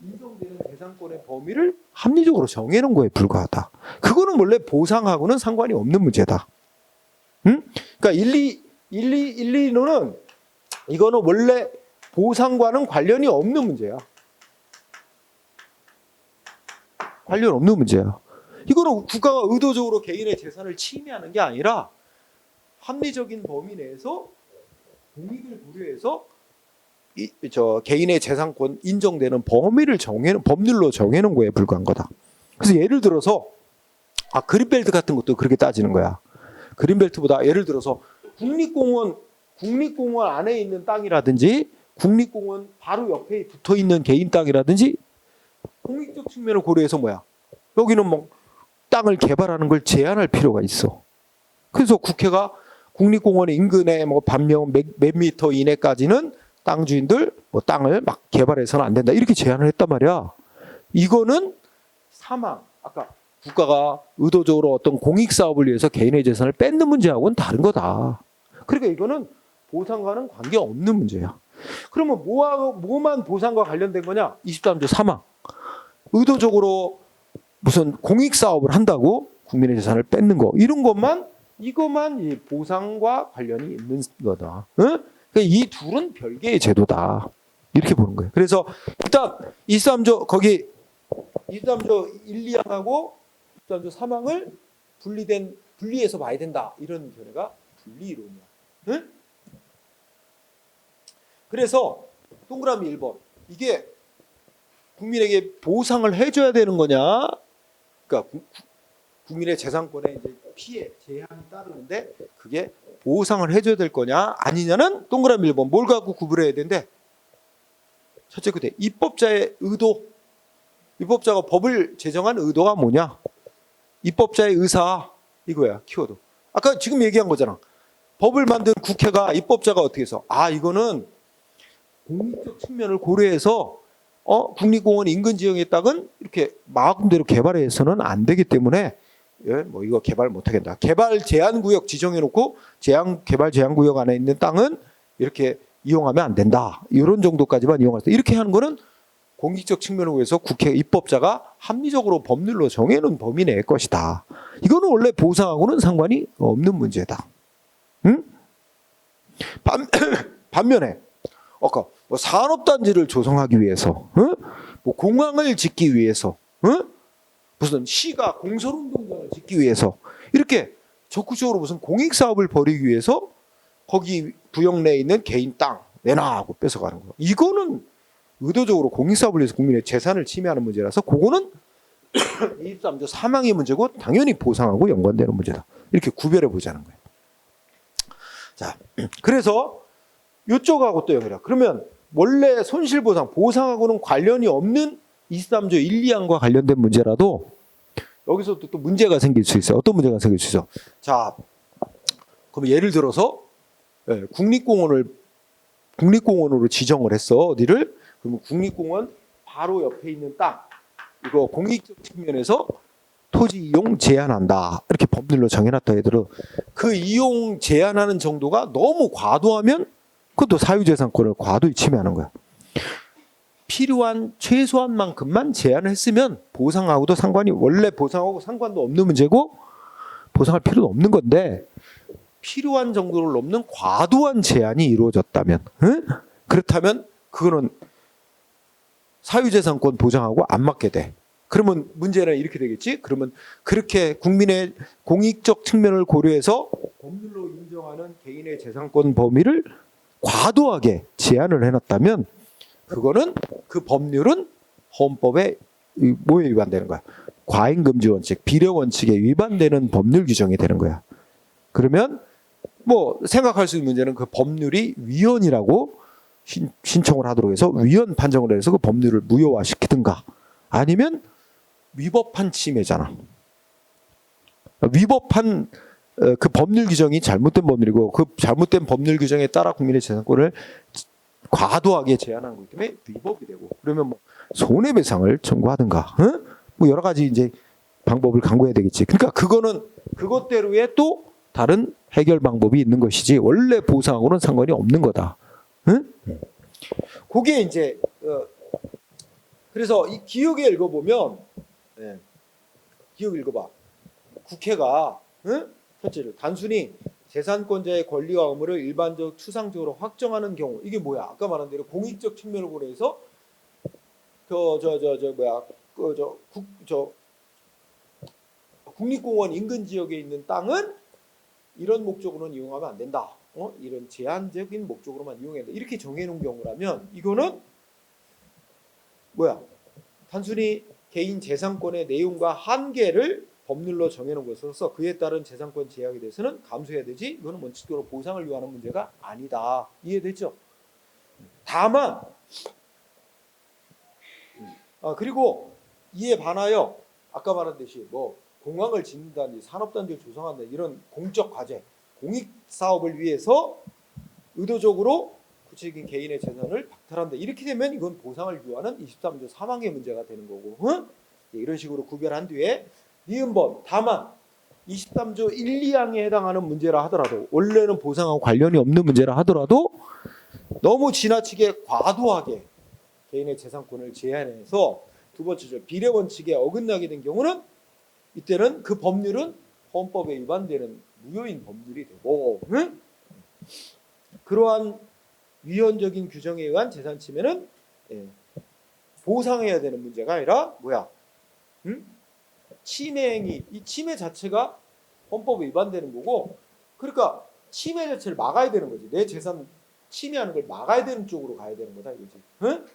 인정되는 재산권의 범위를 합리적으로 정해놓은 거에 불과하다. 그거는 원래 보상하고는 상관이 없는 문제다. 응? 그러니까 1, 2는 이거는 원래 보상과는 관련이 없는 문제야. 관련 없는 문제야. 이거는 국가가 의도적으로 개인의 재산을 침해하는 게 아니라 합리적인 범위 내에서 공익을 고려해서 개인의 재산권 인정되는 범위를 법률로 정해놓은 거에 불과한 거다. 그래서 예를 들어서 그린벨트 같은 것도 그렇게 따지는 거야. 그린벨트보다 예를 들어서 국립공원 안에 있는 땅이라든지 국립공원 바로 옆에 붙어 있는 개인 땅이라든지 공익적 측면을 고려해서 뭐야? 여기는 뭐 땅을 개발하는 걸 제한할 필요가 있어. 그래서 국회가 국립공원 인근에 뭐 반경 몇 미터 이내까지는 땅 주인들 뭐 땅을 막 개발해서는 안 된다. 이렇게 제한을 했단 말이야. 이거는 아까 국가가 의도적으로 어떤 공익 사업을 위해서 개인의 재산을 뺏는 문제하고는 다른 거다. 그러니까 이거는 보상과는 관계없는 문제야. 그러면 뭐만 보상과 관련된 거냐? 23조 3항. 의도적으로 무슨 공익 사업을 한다고 국민의 재산을 뺏는 거 이거만 이 보상과 관련이 있는 거다. 응? 그러니까 이 둘은 별개의 제도다. 이렇게 보는 거예요. 그래서 일단 23조 1, 2항하고 23조 3항을 분리해서 봐야 된다. 이런 견해가 분리이론이야. 응? 그래서 동그라미 1번. 이게 국민에게 보상을 해줘야 되는 거냐? 그러니까 국민의 재산권에 이제 피해, 제한이 따르는데 그게 보상을 해줘야 될 거냐? 아니냐는 동그라미 1번. 뭘 갖고 구분해야 되는데 첫째 그대 입법자의 의도. 입법자가 법을 제정한 의도가 뭐냐? 입법자의 의사 이거야 키워드. 아까 지금 얘기한 거잖아. 법을 만든 국회가 입법자가 어떻게 해서 이거는 공익적 측면을 고려해서 국립공원 인근 지역의 땅은 이렇게 마음대로 개발해서는 안 되기 때문에 뭐 이거 개발 못 하겠다. 개발 제한 구역 지정해 놓고 개발 제한 구역 안에 있는 땅은 이렇게 이용하면 안 된다. 이런 정도까지만 이용할 수. 이렇게 하는 거는 공익적 측면을 위해서 국회 입법자가 합리적으로 법률로 정해놓은 범위 내의 것이다. 이거는 원래 보상하고는 상관이 없는 문제다. 응? 반면에 아까 뭐 산업단지를 조성하기 위해서, 뭐 공항을 짓기 위해서, 무슨 시가 공설운동장을 짓기 위해서 이렇게 적극적으로 무슨 공익사업을 벌이기 위해서 거기 구역 내에 있는 개인 땅 내놔 하고 뺏어가는 거. 이거는 의도적으로 공익사업을 위해서 국민의 재산을 침해하는 문제라서 그거는 23조 3항의 문제고 당연히 보상하고 연관되는 문제다. 이렇게 구별해 보자는 거예요. 자, 그래서 이쪽하고 또 연결해. 그러면 원래 손실보상, 보상하고는 관련이 없는 23조 1, 2항과 관련된 문제라도 여기서 또 문제가 생길 수 있어요. 어떤 문제가 생길 수 있어? 자, 그럼 예를 들어서 국립공원으로 지정을 했어. 어디를? 그러면 국립공원 바로 옆에 있는 땅, 이거 공익적 측면에서 토지 이용 제한한다 이렇게 법률로 정해놨다 하더라도 그 이용 제한하는 정도가 너무 과도하면 그것도 사유재산권을 과도히 침해하는 거야. 필요한 최소한만큼만 제한을 했으면 보상하고도 상관이 원래 보상하고 상관도 없는 문제고 보상할 필요도 없는 건데 필요한 정도를 넘는 과도한 제한이 이루어졌다면 응? 그렇다면 그거는 사유재산권 보장하고 안 맞게 돼. 그러면 문제는 이렇게 되겠지. 그러면 그렇게 국민의 공익적 측면을 고려해서 법률로 인정하는 개인의 재산권 범위를 과도하게 제한을 해놨다면 그거는 그 법률은 헌법에 뭐에 위반되는 거야? 과잉금지 원칙, 비례 원칙에 위반되는 법률 규정이 되는 거야. 그러면 뭐 생각할 수 있는 문제는 그 법률이 위헌이라고 신청을 하도록 해서 위헌 판정을 해서 그 법률을 무효화시키든가 아니면 위법한 침해잖아. 위법한 그 법률 규정이 잘못된 법률이고 그 잘못된 법률 규정에 따라 국민의 재산권을 과도하게 제한한 거기 때문에 위법이 되고 그러면 뭐 손해배상을 청구하든가 응? 뭐 여러 가지 이제 방법을 강구해야 되겠지. 그러니까 그거는 그것대로의 또 다른 해결 방법이 있는 것이지 원래 보상하고는 상관이 없는 거다. 응? 그게 이제 그래서 이 기억에 읽어보면 기억 읽어봐. 국회가 응? 첫째로 단순히 재산권자의 권리와 의무를 일반적 추상적으로 확정하는 경우 이게 뭐야? 아까 말한 대로 공익적 측면을 고려해서 국립공원 인근 지역에 있는 땅은 이런 목적으로는 이용하면 안 된다. 이런 제한적인 목적으로만 이용해야 된다. 이렇게 정해놓은 경우라면 이거는 뭐야? 단순히 개인 재산권의 내용과 한계를 법률로 정해놓은 것으로서 그에 따른 재산권 제약에 대해서는 감수해야 되지 이거는 원칙적으로 보상을 요하는 문제가 아니다. 이해됐죠? 다만 그리고 이에 반하여 아까 말한 듯이 뭐 공항을 짓는다든지 산업단지를 조성한다 이런 공적 과제, 공익사업을 위해서 의도적으로 구체적인 개인의 재산을 박탈한다. 이렇게 되면 이건 보상을 요하는 23조 3항의 문제가 되는 거고 응? 이런 식으로 구별한 뒤에 니은번 다만 23조 1, 2항에 해당하는 문제라 하더라도 원래는 보상하고 관련이 없는 문제라 하더라도 너무 지나치게 과도하게 개인의 재산권을 제한해서 두 번째죠. 비례 원칙에 어긋나게 된 경우는 이때는 그 법률은 헌법에 위반되는 무효인 법률이 되고 응? 그러한 위헌적인 규정에 의한 재산 침해는 보상해야 되는 문제가 아니라 뭐야? 응? 침해행위, 이 침해 자체가 헌법에 위반되는 거고 그러니까 침해 자체를 막아야 되는 거지. 내 재산 침해하는 걸 막아야 되는 쪽으로 가야 되는 거다 이거지. 응?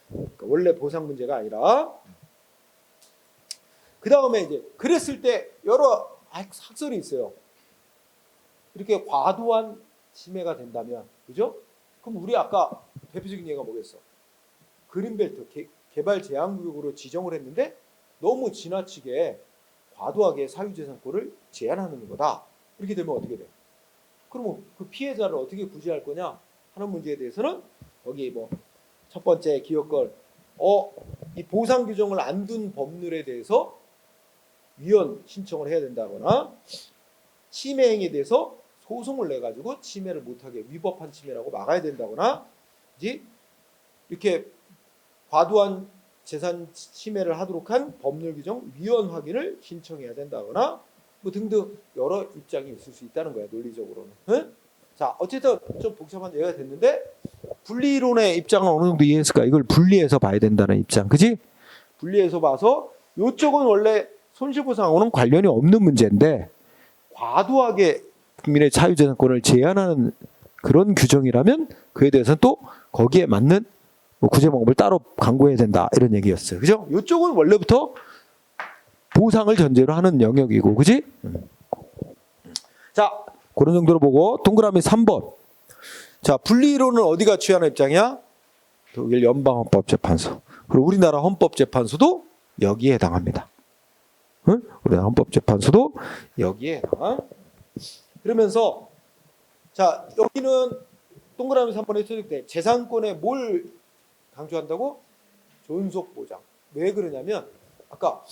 그러니까 원래 보상 문제가 아니라 그 다음에 이제 그랬을 때 여러 학설이 있어요. 이렇게 과도한 침해가 된다면 그죠? 그럼 우리 아까 대표적인 예가 뭐겠어? 그린벨트 개발 제한구역으로 지정을 했는데 너무 지나치게 과도하게 사유재산권을 제한하는 거다. 이렇게 되면 어떻게 돼? 그러면 그 피해자를 어떻게 구제할 거냐 하는 문제에 대해서는 거기 뭐 첫 번째 기억걸 이 보상 규정을 안 둔 법률에 대해서 위헌 신청을 해야 된다거나 침해 행위에 대해서 소송을 내 가지고 침해를 못하게 위법한 침해라고 막아야 된다거나 이제 이렇게 과도한 재산 침해를 하도록 한 법률 규정 위헌 확인을 신청해야 된다거나 뭐 등등 여러 입장이 있을 수 있다는 거야 논리적으로는. 응? 자 어쨌든 좀 복잡한 얘기가 됐는데 분리론의 입장은 어느 정도 이해했을까? 이걸 분리해서 봐야 된다는 입장, 그지? 분리해서 봐서 이쪽은 원래 손실보상하고는 관련이 없는 문제인데 과도하게 국민의 자유재산권을 제한하는 그런 규정이라면 그에 대해서는 또 거기에 맞는 뭐 구제 방법을 따로 강구해야 된다 이런 얘기였어요. 그죠? 이쪽은 원래부터 보상을 전제로 하는 영역이고, 그지? 자, 그런 정도로 보고 동그라미 3번. 자, 분리론은 어디가 취하는 입장이야? 독일 연방헌법재판소. 그리고 우리나라 헌법재판소도 여기에 해당합니다. 응? 우리나라 헌법재판소도 여기에 해당. 그러면서 자, 여기는 동그라미 3번에 처리될 때 재산권에 뭘 강조한다고? 존속 보장. 왜 그러냐면 아까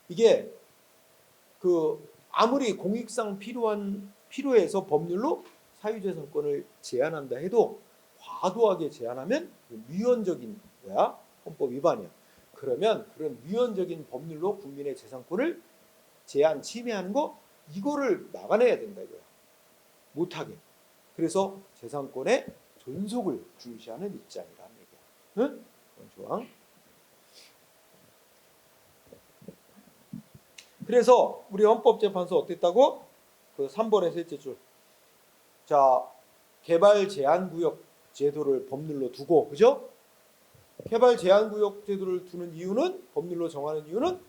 이게 그 아무리 공익상 필요해서 법률로 사유재산권을 제한한다 해도 과도하게 제한하면 위헌적인 거야. 헌법 위반이야. 그러면 그런 위헌적인 법률로 국민의 재산권을 제한 침해하는 거 이거를 막아내야 된다 이거야. 못하게. 그래서 재산권의 존속을 중시하는 입장이라는 얘기야. 응? 조항. 그래서 우리 헌법재판소 어땠다고? 그 3번의 셋째 줄. 자, 개발 제한 구역 제도를 법률로 두고, 그죠? 개발 제한 구역 제도를 두는 이유는 법률로 정하는 이유는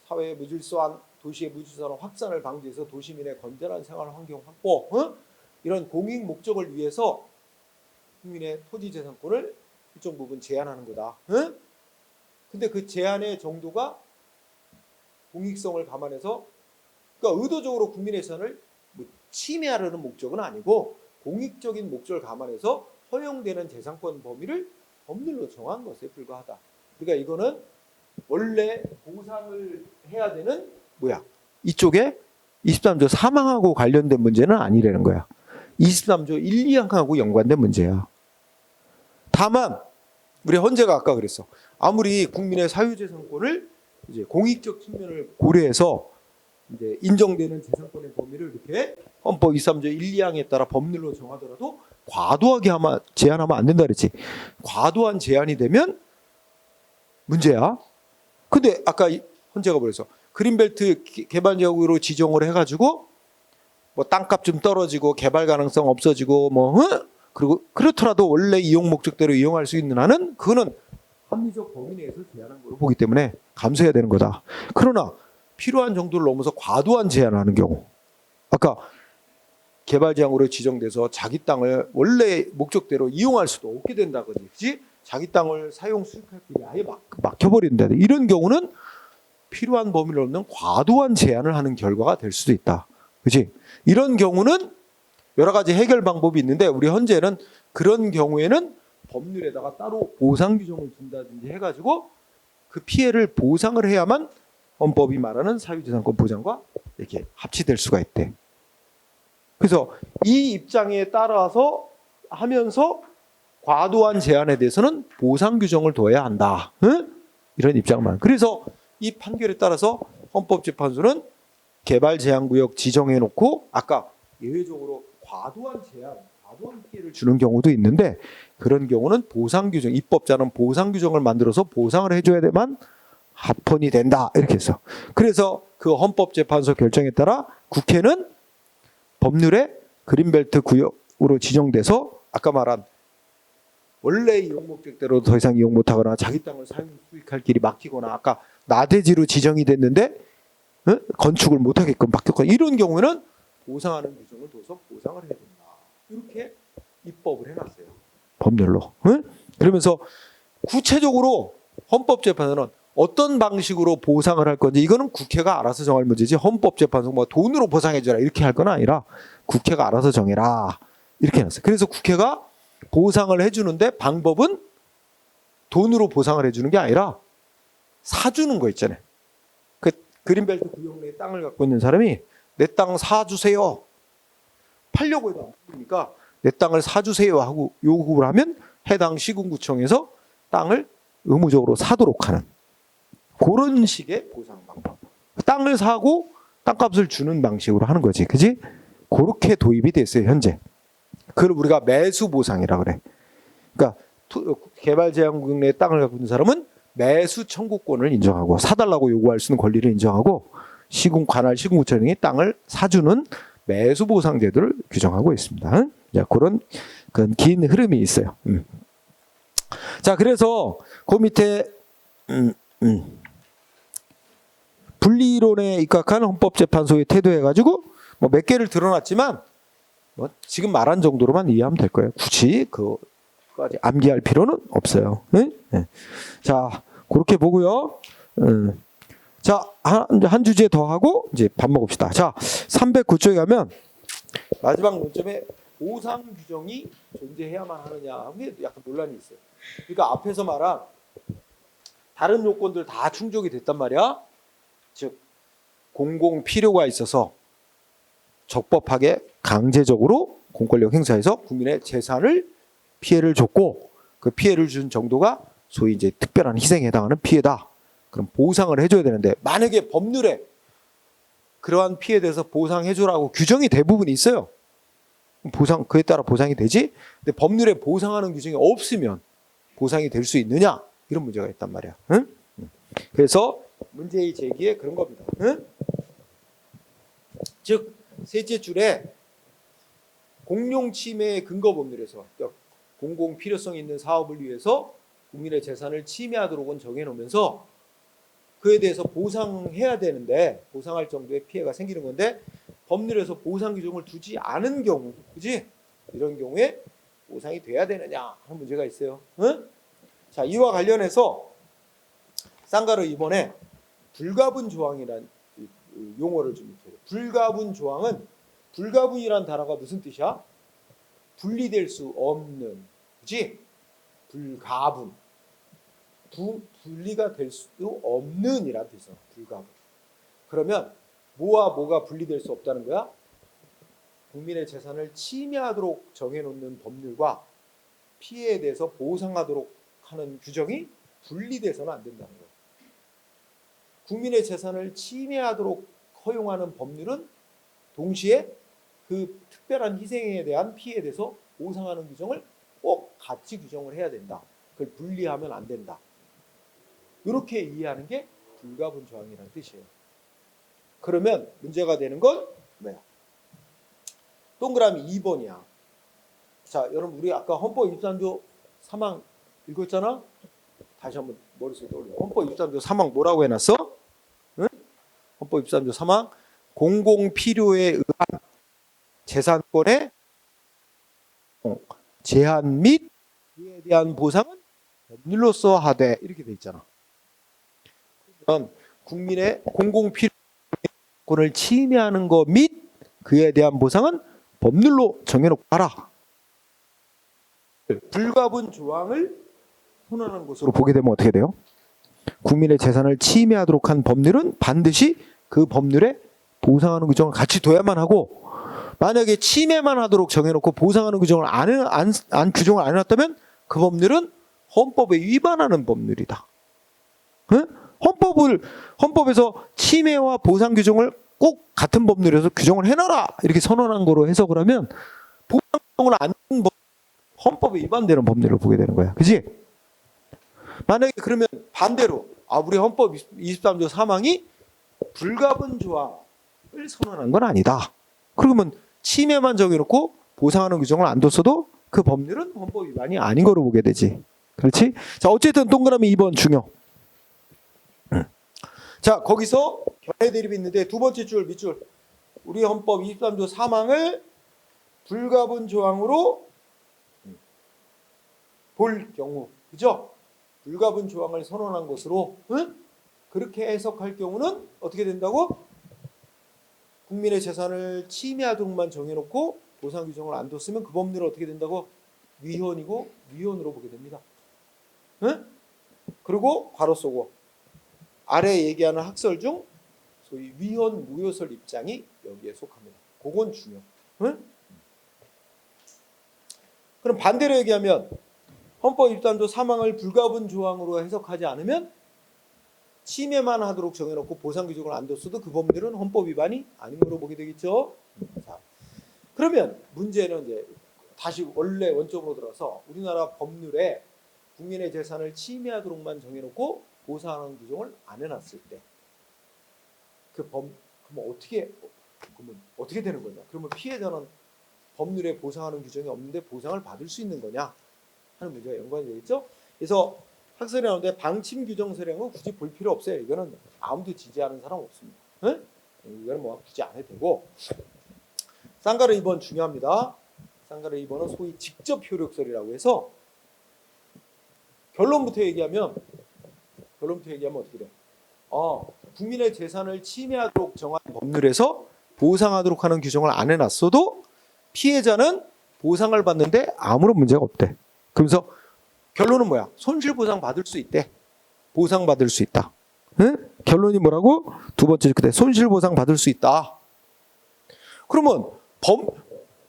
사회의 무질서한 도시의 무질서한 확산을 방지해서 도시민의 건전한 생활 환경 확보, 이런 공익 목적을 위해서 국민의 토지 재산권을 일정 부분 제한하는 거다. 근데 그 제한의 정도가 공익성을 감안해서 그러니까 의도적으로 국민의 재산을 뭐 침해하려는 목적은 아니고 공익적인 목적을 감안해서 허용되는 재산권 범위를 법률로 정한 것에 불과하다. 그러니까 이거는 원래 보상을 해야 되는 이쪽에 23조 사망하고 관련된 문제는 아니라는 거야. 23조 1, 2항하고 연관된 문제야. 다만 우리 헌재가 아까 그랬어. 아무리 국민의 사유재산권을 이제 공익적 측면을 고려해서 이제 인정되는 재산권의 범위를 이렇게 헌법 23조 1, 2항에 따라 법률로 정하더라도 과도하게 제한하면 안 된다 그랬지. 과도한 제한이 되면 문제야. 근데 아까 헌재가 그래서 그린벨트 개발지역으로 지정을 해가지고 뭐 땅값 좀 떨어지고 개발 가능성 없어지고 그리고 그렇더라도 원래 이용 목적대로 이용할 수 있는 한은 그거는 합리적 범위 내에서 제한한 걸로 보기 때문에 감수해야 되는 거다. 그러나 필요한 정도를 넘어서 과도한 제한을 하는 경우, 아까 개발지역으로 지정돼서 자기 땅을 원래 목적대로 이용할 수도 없게 된다 그지? 자기 땅을 사용 수익할 길이 아예 막혀버린다. 이런 경우는 필요한 범위를 넘는 과도한 제한을 하는 결과가 될 수도 있다. 그지? 이런 경우는 여러 가지 해결 방법이 있는데 우리 헌재는 그런 경우에는 법률에다가 따로 보상 규정을 둔다든지 해가지고 그 피해를 보상을 해야만 헌법이 말하는 사유재산권 보장과 이렇게 합치될 수가 있대. 그래서 이 입장에 따라서 하면서 과도한 제한에 대해서는 보상 규정을 둬야 한다. 이런 입장만. 그래서 이 판결에 따라서 헌법재판소는 개발 제한구역 지정해놓고 아까 예외적으로 과도한 제한, 과도한 피해를 주는 경우도 있는데 그런 경우는 보상 규정, 입법자는 보상 규정을 만들어서 보상을 해줘야 되만 합헌이 된다 이렇게 했어. 그래서 그 헌법재판소 결정에 따라 국회는 법률에 그린벨트 구역으로 지정돼서 아까 말한 원래 이용 목적대로 더 이상 이용 못하거나 자기 땅을 사용 수익할 길이 막히거나 아까 나대지로 지정이 됐는데 건축을 못하게끔 막혔거나 이런 경우에는 보상하는 규정을 둬서 보상을 해야 된다. 이렇게 입법을 해놨어요. 법률로. 그러면서 구체적으로 헌법재판소는 어떤 방식으로 보상을 할 건지 이거는 국회가 알아서 정할 문제지 헌법재판소 뭐 돈으로 보상해줘라 이렇게 할 건 아니라 국회가 알아서 정해라 이렇게 해놨어요. 그래서 국회가 보상을 해주는데 방법은 돈으로 보상을 해주는 게 아니라 사주는 거 있잖아요. 그 그린벨트 구역 내에 땅을 갖고 있는 사람이 내 땅 사주세요. 팔려고 해도 안 팔리니까 내 땅을 사주세요 하고 요구를 하면 해당 시군구청에서 땅을 의무적으로 사도록 하는 그런 식의 보상 방법. 땅을 사고 땅값을 주는 방식으로 하는 거지. 그지? 그렇게 도입이 됐어요, 현재. 그걸 우리가 매수 보상이라 그래. 그러니까 개발 제한구역 내에 땅을 갖고 있는 사람은 매수 청구권을 인정하고 사달라고 요구할 수 있는 권리를 인정하고 관할 시군구청이 땅을 사주는 매수 보상 제도를 규정하고 있습니다. 자, 그런 긴 흐름이 있어요. 자, 그래서 그 밑에 분리론에 입각한 헌법재판소의 태도해가지고 뭐 몇 개를 드러났지만 뭐 지금 말한 정도로만 이해하면 될 거예요. 굳이 그까지 암기할 필요는 없어요. 네? 자, 그렇게 보고요. 자, 한 주제 더 하고 이제 밥 먹읍시다. 자, 309쪽에 가면 마지막 논점에 보상 규정이 존재해야만 하느냐 하는 게 약간 논란이 있어요. 그러니까 앞에서 말한 다른 요건들 다 충족이 됐단 말이야. 즉 공공 필요가 있어서 적법하게 강제적으로 공권력 행사해서 국민의 재산을 피해를 줬고 그 피해를 준 정도가 소위 이제 특별한 희생에 해당하는 피해다. 그럼 보상을 해줘야 되는데 만약에 법률에 그러한 피해에 대해서 보상해주라고 규정이 대부분 있어요. 보상 그에 따라 보상이 되지. 근데 법률에 보상하는 규정이 없으면 보상이 될 수 있느냐 이런 문제가 있단 말이야. 응? 그래서 문제의 제기에 그런 겁니다. 응? 즉 셋째 줄에 공용 침해의 근거 법률에서 공공 필요성 있는 사업을 위해서 국민의 재산을 침해하도록은 정해놓으면서 그에 대해서 보상해야 되는데 보상할 정도의 피해가 생기는 건데 법률에서 보상 규정을 두지 않은 경우, 그지? 이런 경우에 보상이 돼야 되느냐 하는 문제가 있어요. 응? 자, 이와 관련해서 쌍가루 이번에 불가분 조항이라는 용어를 좀 익혀요. 불가분 조항은 불가분이란 단어가 무슨 뜻이야? 분리될 수 없는, 그지? 불가분. 분리가 될 수 없는 이란 뜻이야. 불가분. 그러면 뭐와 뭐가 분리될 수 없다는 거야? 국민의 재산을 침해하도록 정해놓는 법률과 피해에 대해서 보상하도록 하는 규정이 분리돼서는 안 된다는 거야. 국민의 재산을 침해하도록 허용하는 법률은 동시에 그 특별한 희생에 대한 피해에 대해서 보상하는 규정을 꼭 같이 규정을 해야 된다. 그걸 분리하면 안 된다. 이렇게 이해하는 게 불가분 조항이라는 뜻이에요. 그러면 문제가 되는 건 뭐야? 동그라미 2번이야. 자, 여러분 우리 아까 헌법 23조 3항 읽었잖아? 다시 한번 머릿속에 떠올려. 헌법 23조 3항 뭐라고 해놨어? 응? 헌법 23조 3항 공공 필요에 의한 재산권의 제한 및 그에 대한 보상은 법률로서 하되 이렇게 돼 있잖아. 그러면 국민의 공공 필요권을 침해하는 것 및 그에 대한 보상은 법률로 정해놓고 하라. 불가분 조항을 선언하는 것으로 보게 되면 어떻게 돼요? 국민의 재산을 침해하도록 한 법률은 반드시 그 법률에 보상하는 규정을 같이 둬야만 하고 만약에 침해만 하도록 정해놓고 보상하는 규정을 규정을 안 해놨다면 그 법률은 헌법에 위반하는 법률이다. 응? 헌법에서 침해와 보상 규정을 꼭 같은 법률에서 규정을 해놔라 이렇게 선언한 거로 해석을 하면 보상 규정을 안 하는 헌법에 위반되는 법률을 보게 되는 거야. 그지? 만약에 그러면 반대로 우리 헌법 23조 3항이 불가분 조항을 선언한 건 아니다. 그러면 침해만 정해놓고 보상하는 규정을 안 뒀어도 그 법률은 헌법 위반이 아닌 거로 보게 되지. 그렇지? 자, 어쨌든 동그라미 2번 중요. 자, 거기서 견해 대립이 있는데 두 번째 줄 밑줄 우리 헌법 23조 3항을 불가분 조항으로 볼 경우, 그죠? 불가분 조항을 선언한 것으로 그렇게 해석할 경우는 어떻게 된다고? 국민의 재산을 침해하도록만 정해놓고 보상 규정을 안 뒀으면 그 법률은 어떻게 된다고? 위헌이고 위헌으로 보게 됩니다. 응? 그리고 괄호 쏘고 아래 얘기하는 학설 중 소위 위헌 무효설 입장이 여기에 속합니다. 그건 중요. 응? 그럼 반대로 얘기하면 헌법 23조 3항을 불가분 조항으로 해석하지 않으면 침해만 하도록 정해놓고 보상 규정을 안 뒀어도 그 법률은 헌법 위반이 아닌 걸로 보게 되겠죠. 자, 그러면 문제는 이제 다시 원래 원점으로 들어서 우리나라 법률에 국민의 재산을 침해하도록만 정해놓고 보상하는 규정을 안 해놨을 때 그러면 어떻게 되는 거냐? 그러면 피해자는 법률에 보상하는 규정이 없는데 보상을 받을 수 있는 거냐 하는 문제가 연관이 되겠죠. 그래서 학설이 나오는데 방침 규정 서량은 굳이 볼 필요 없어요. 이거는 아무도 지지하는 사람 없습니다. 응? 이거는 뭐 굳이 안 해도 되고. 쌍가루 2번 중요합니다. 쌍가루 2번은 소위 직접 효력설이라고 해서 결론부터 얘기하면 어떻게 돼? 국민의 재산을 침해하도록 정한 법률에서 보상하도록 하는 규정을 안 해놨어도 피해자는 보상을 받는데 아무런 문제가 없대. 그러면서 결론은 뭐야? 손실보상 받을 수 있대. 보상받을 수 있다. 응? 결론이 뭐라고? 두 번째 그때 손실보상 받을 수 있다. 그러면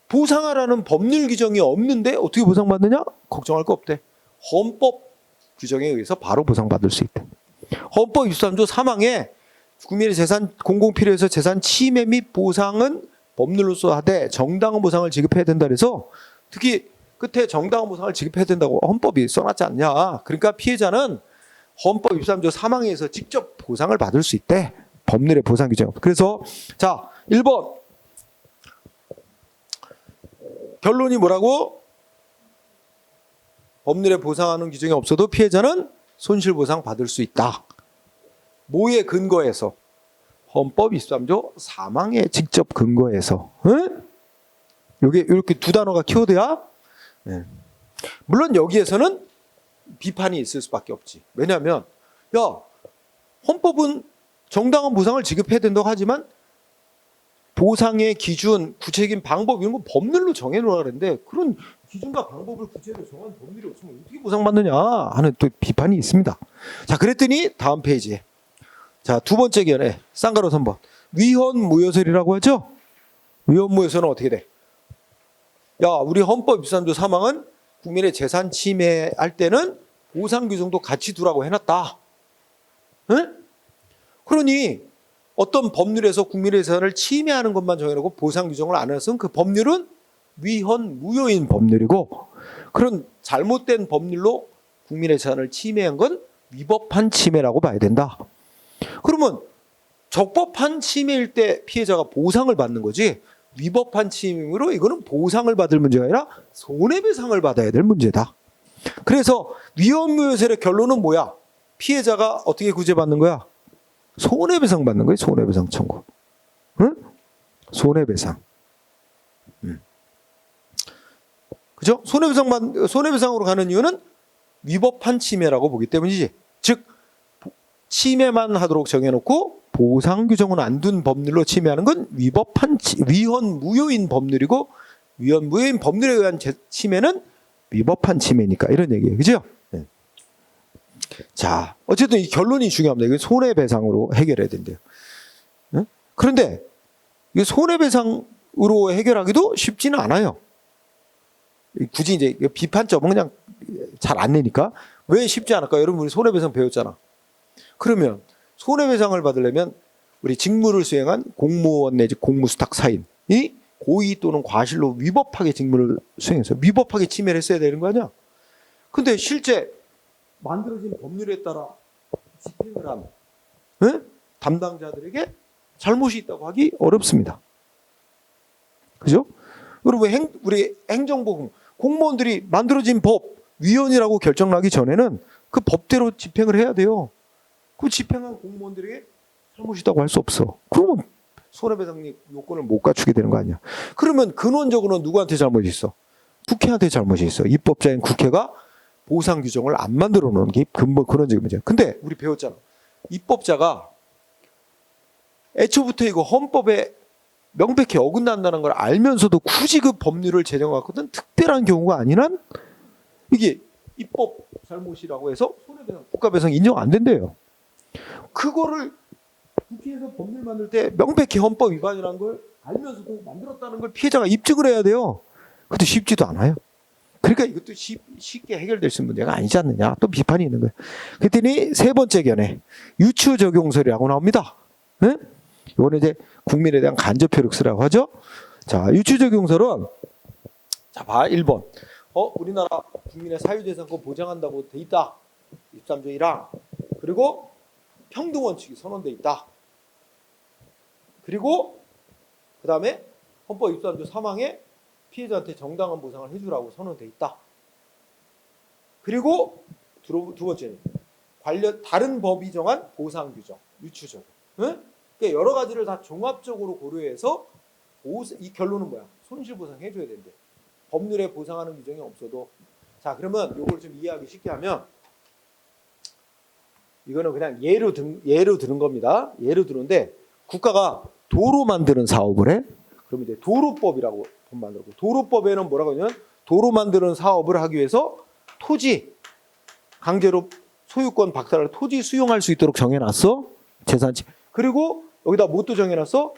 보상하라는 법률 규정이 없는데 어떻게 보상받느냐? 걱정할 거 없대. 헌법 규정에 의해서 바로 보상받을 수 있대. 헌법 23조 3항에 국민의 재산 공공필요에서 재산 침해 및 보상은 법률로서 하되 정당한 보상을 지급해야 된다 그래서 특히 끝에 정당한 보상을 지급해야 된다고 헌법이 써놨지 않냐. 그러니까 피해자는 헌법 23조 3항에서 직접 보상을 받을 수 있대. 법률의 보상 규정. 그래서 자 1번 결론이 뭐라고? 법률에 보상하는 규정이 없어도 피해자는 손실보상 받을 수 있다. 뭐에 근거해서? 헌법 23조 3항에 직접 근거해서. 응? 요게 이렇게 두 단어가 키워드야. 네. 물론 여기에서는 비판이 있을 수밖에 없지. 왜냐하면 야 헌법은 정당한 보상을 지급해야 된다고 하지만 보상의 기준, 구체적인 방법 이런 거 법률로 정해놓으라 그랬는데 그런 기준과 방법을 구체적으로 정한 법률이 없으면 어떻게 보상받느냐 하는 또 비판이 있습니다. 자 그랬더니 다음 페이지에 자 두 번째 견해 쌍가로 3번 위헌무효설이라고 하죠. 위헌무효설은 어떻게 돼? 야 우리 헌법 23조 3항은 국민의 재산 침해할 때는 보상 규정도 같이 두라고 해놨다. 응? 그러니 어떤 법률에서 국민의 재산을 침해하는 것만 정해놓고 보상 규정을 안 해서는 그 법률은 위헌무효인 법률이고 그런 잘못된 법률로 국민의 재산을 침해한 건 위법한 침해라고 봐야 된다. 그러면 적법한 침해일 때 피해자가 보상을 받는 거지 위법한 침해로 이거는 보상을 받을 문제가 아니라 손해배상을 받아야 될 문제다. 그래서 위헌무효설의 결론은 뭐야? 피해자가 어떻게 구제받는 거야? 손해배상 받는 거예요. 손해배상 청구. 응? 손해배상. 그죠? 손해배상으로 가는 이유는 위법한 침해라고 보기 때문이지. 즉 침해만 하도록 정해놓고 보상 규정은 안 둔 법률로 침해하는 건 위헌무효인 법률이고 위헌무효인 법률에 의한 침해는 위법한 침해니까 이런 얘기예요. 그죠? 네. 자, 어쨌든 이 결론이 중요합니다. 이거 손해배상으로 해결해야 된대요. 네? 그런데 이 손해배상으로 해결하기도 쉽지는 않아요. 굳이 이제 비판점은 그냥 잘 안 내니까 왜 쉽지 않을까? 여러분 우리 손해배상 배웠잖아. 그러면 손해배상을 받으려면 우리 직무를 수행한 공무원 내지 공무수탁 사인이 고의 또는 과실로 위법하게 직무를 수행해서 위법하게 침해를 했어야 되는 거 아니야? 근데 실제 만들어진 법률에 따라 집행을 한 담당자들에게 잘못이 있다고 하기 어렵습니다. 그죠? 그리고 우리 행정부 공무원들이 만들어진 법 위헌이라고 결정나기 전에는 그 법대로 집행을 해야 돼요. 그 집행한 공무원들에게 잘못이 있다고 할 수 없어. 그러면 손해배상 요건을 못 갖추게 되는 거 아니야. 그러면 근원적으로는 누구한테 잘못이 있어? 국회한테 잘못이 있어. 입법자인 국회가 보상 규정을 안 만들어 놓은 게 근원적인 문제야. 근데 우리 배웠잖아. 입법자가 애초부터 이거 헌법에 명백히 어긋난다는 걸 알면서도 굳이 그 법률을 제정하거든 특별한 경우가 아니란 이게 입법 잘못이라고 해서 손해배상 국가배상 인정 안 된대요. 그거를 국회에서 법률 만들 때 명백히 헌법 위반이라는 걸 알면서도 만들었다는 걸 피해자가 입증을 해야 돼요. 그것도 쉽지도 않아요. 그러니까 이것도 쉽게 해결될 수 있는 문제가 아니지 않느냐 또 비판이 있는 거예요. 그랬더니 세 번째 견해 유추적용설이라고 나옵니다. 네? 이거는 이제 국민에 대한 간접 효력서라고 하죠. 자, 유추적용설은 자, 봐 1번. 우리나라 국민의 사유재산권 보장한다고 돼 있다. 23조 1항. 그리고 평등원칙이 선언돼 있다. 그리고 그 다음에 헌법 23조 3항에 피해자한테 정당한 보상을 해주라고 선언돼 있다. 그리고 두 번째는 다른 법이 정한 보상 규정, 유추적. 응? 그러니까 여러 가지를 다 종합적으로 고려해서 이 결론은 뭐야? 손실보상 해줘야 된대. 법률에 보상하는 규정이 없어도. 자, 그러면 이걸 좀 이해하기 쉽게 하면 이거는 그냥 예로 들은 겁니다. 예로 들은데 국가가 도로 만드는 사업을 해. 그러면 이제 도로법이라고 법 만들고 도로법에는 뭐라고 하냐면 도로 만드는 사업을 하기 위해서 토지 강제로 소유권 박탈을 토지 수용할 수 있도록 정해놨어. 재산치. 그리고 여기다 뭣도 정해놨어?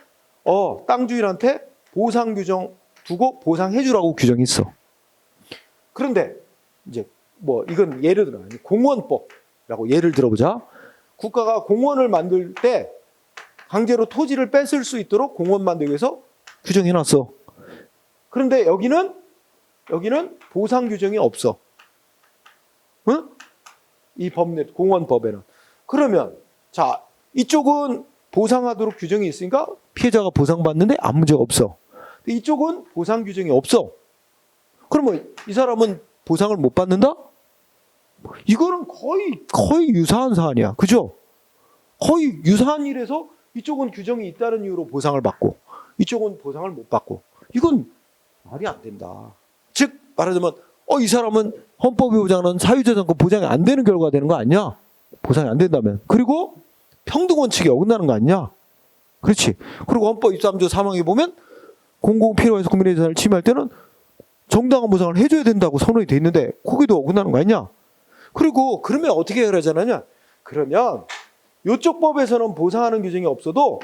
땅 주인한테 보상 규정 두고 보상해주라고 규정이 있어. 그런데 이제 뭐 이건 예를 들어 공원법이라고 예를 들어보자. 국가가 공원을 만들 때 강제로 토지를 뺏을 수 있도록 공원 만들기 위해서 규정해놨어. 그런데 여기는 보상 규정이 없어. 응? 이 법률 공원법에는. 그러면 자 이쪽은 보상하도록 규정이 있으니까 피해자가 보상받는데 아무 문제가 없어. 근데 이쪽은 보상 규정이 없어. 그러면 이 사람은 보상을 못 받는다? 이거는 거의 유사한 사안이야. 그죠? 거의 유사한 일에서 이쪽은 규정이 있다는 이유로 보상을 받고 이쪽은 보상을 못 받고 이건 말이 안 된다. 즉 말하자면 이 사람은 헌법이 보장하는 사유재산권 보장이 안 되는 결과가 되는 거 아니냐? 보상이 안 된다면. 그리고 평등원칙에 어긋나는 거 아니냐? 그렇지. 그리고 헌법 23조 3항에 보면 공공필요해서 국민의 재산을 침해할 때는 정당한 보상을 해줘야 된다고 선언이 돼 있는데 거기도 어긋나는 거 아니냐? 그리고 그러면 어떻게 해결하자느냐? 그러면 이쪽 법에서는 보상하는 규정이 없어도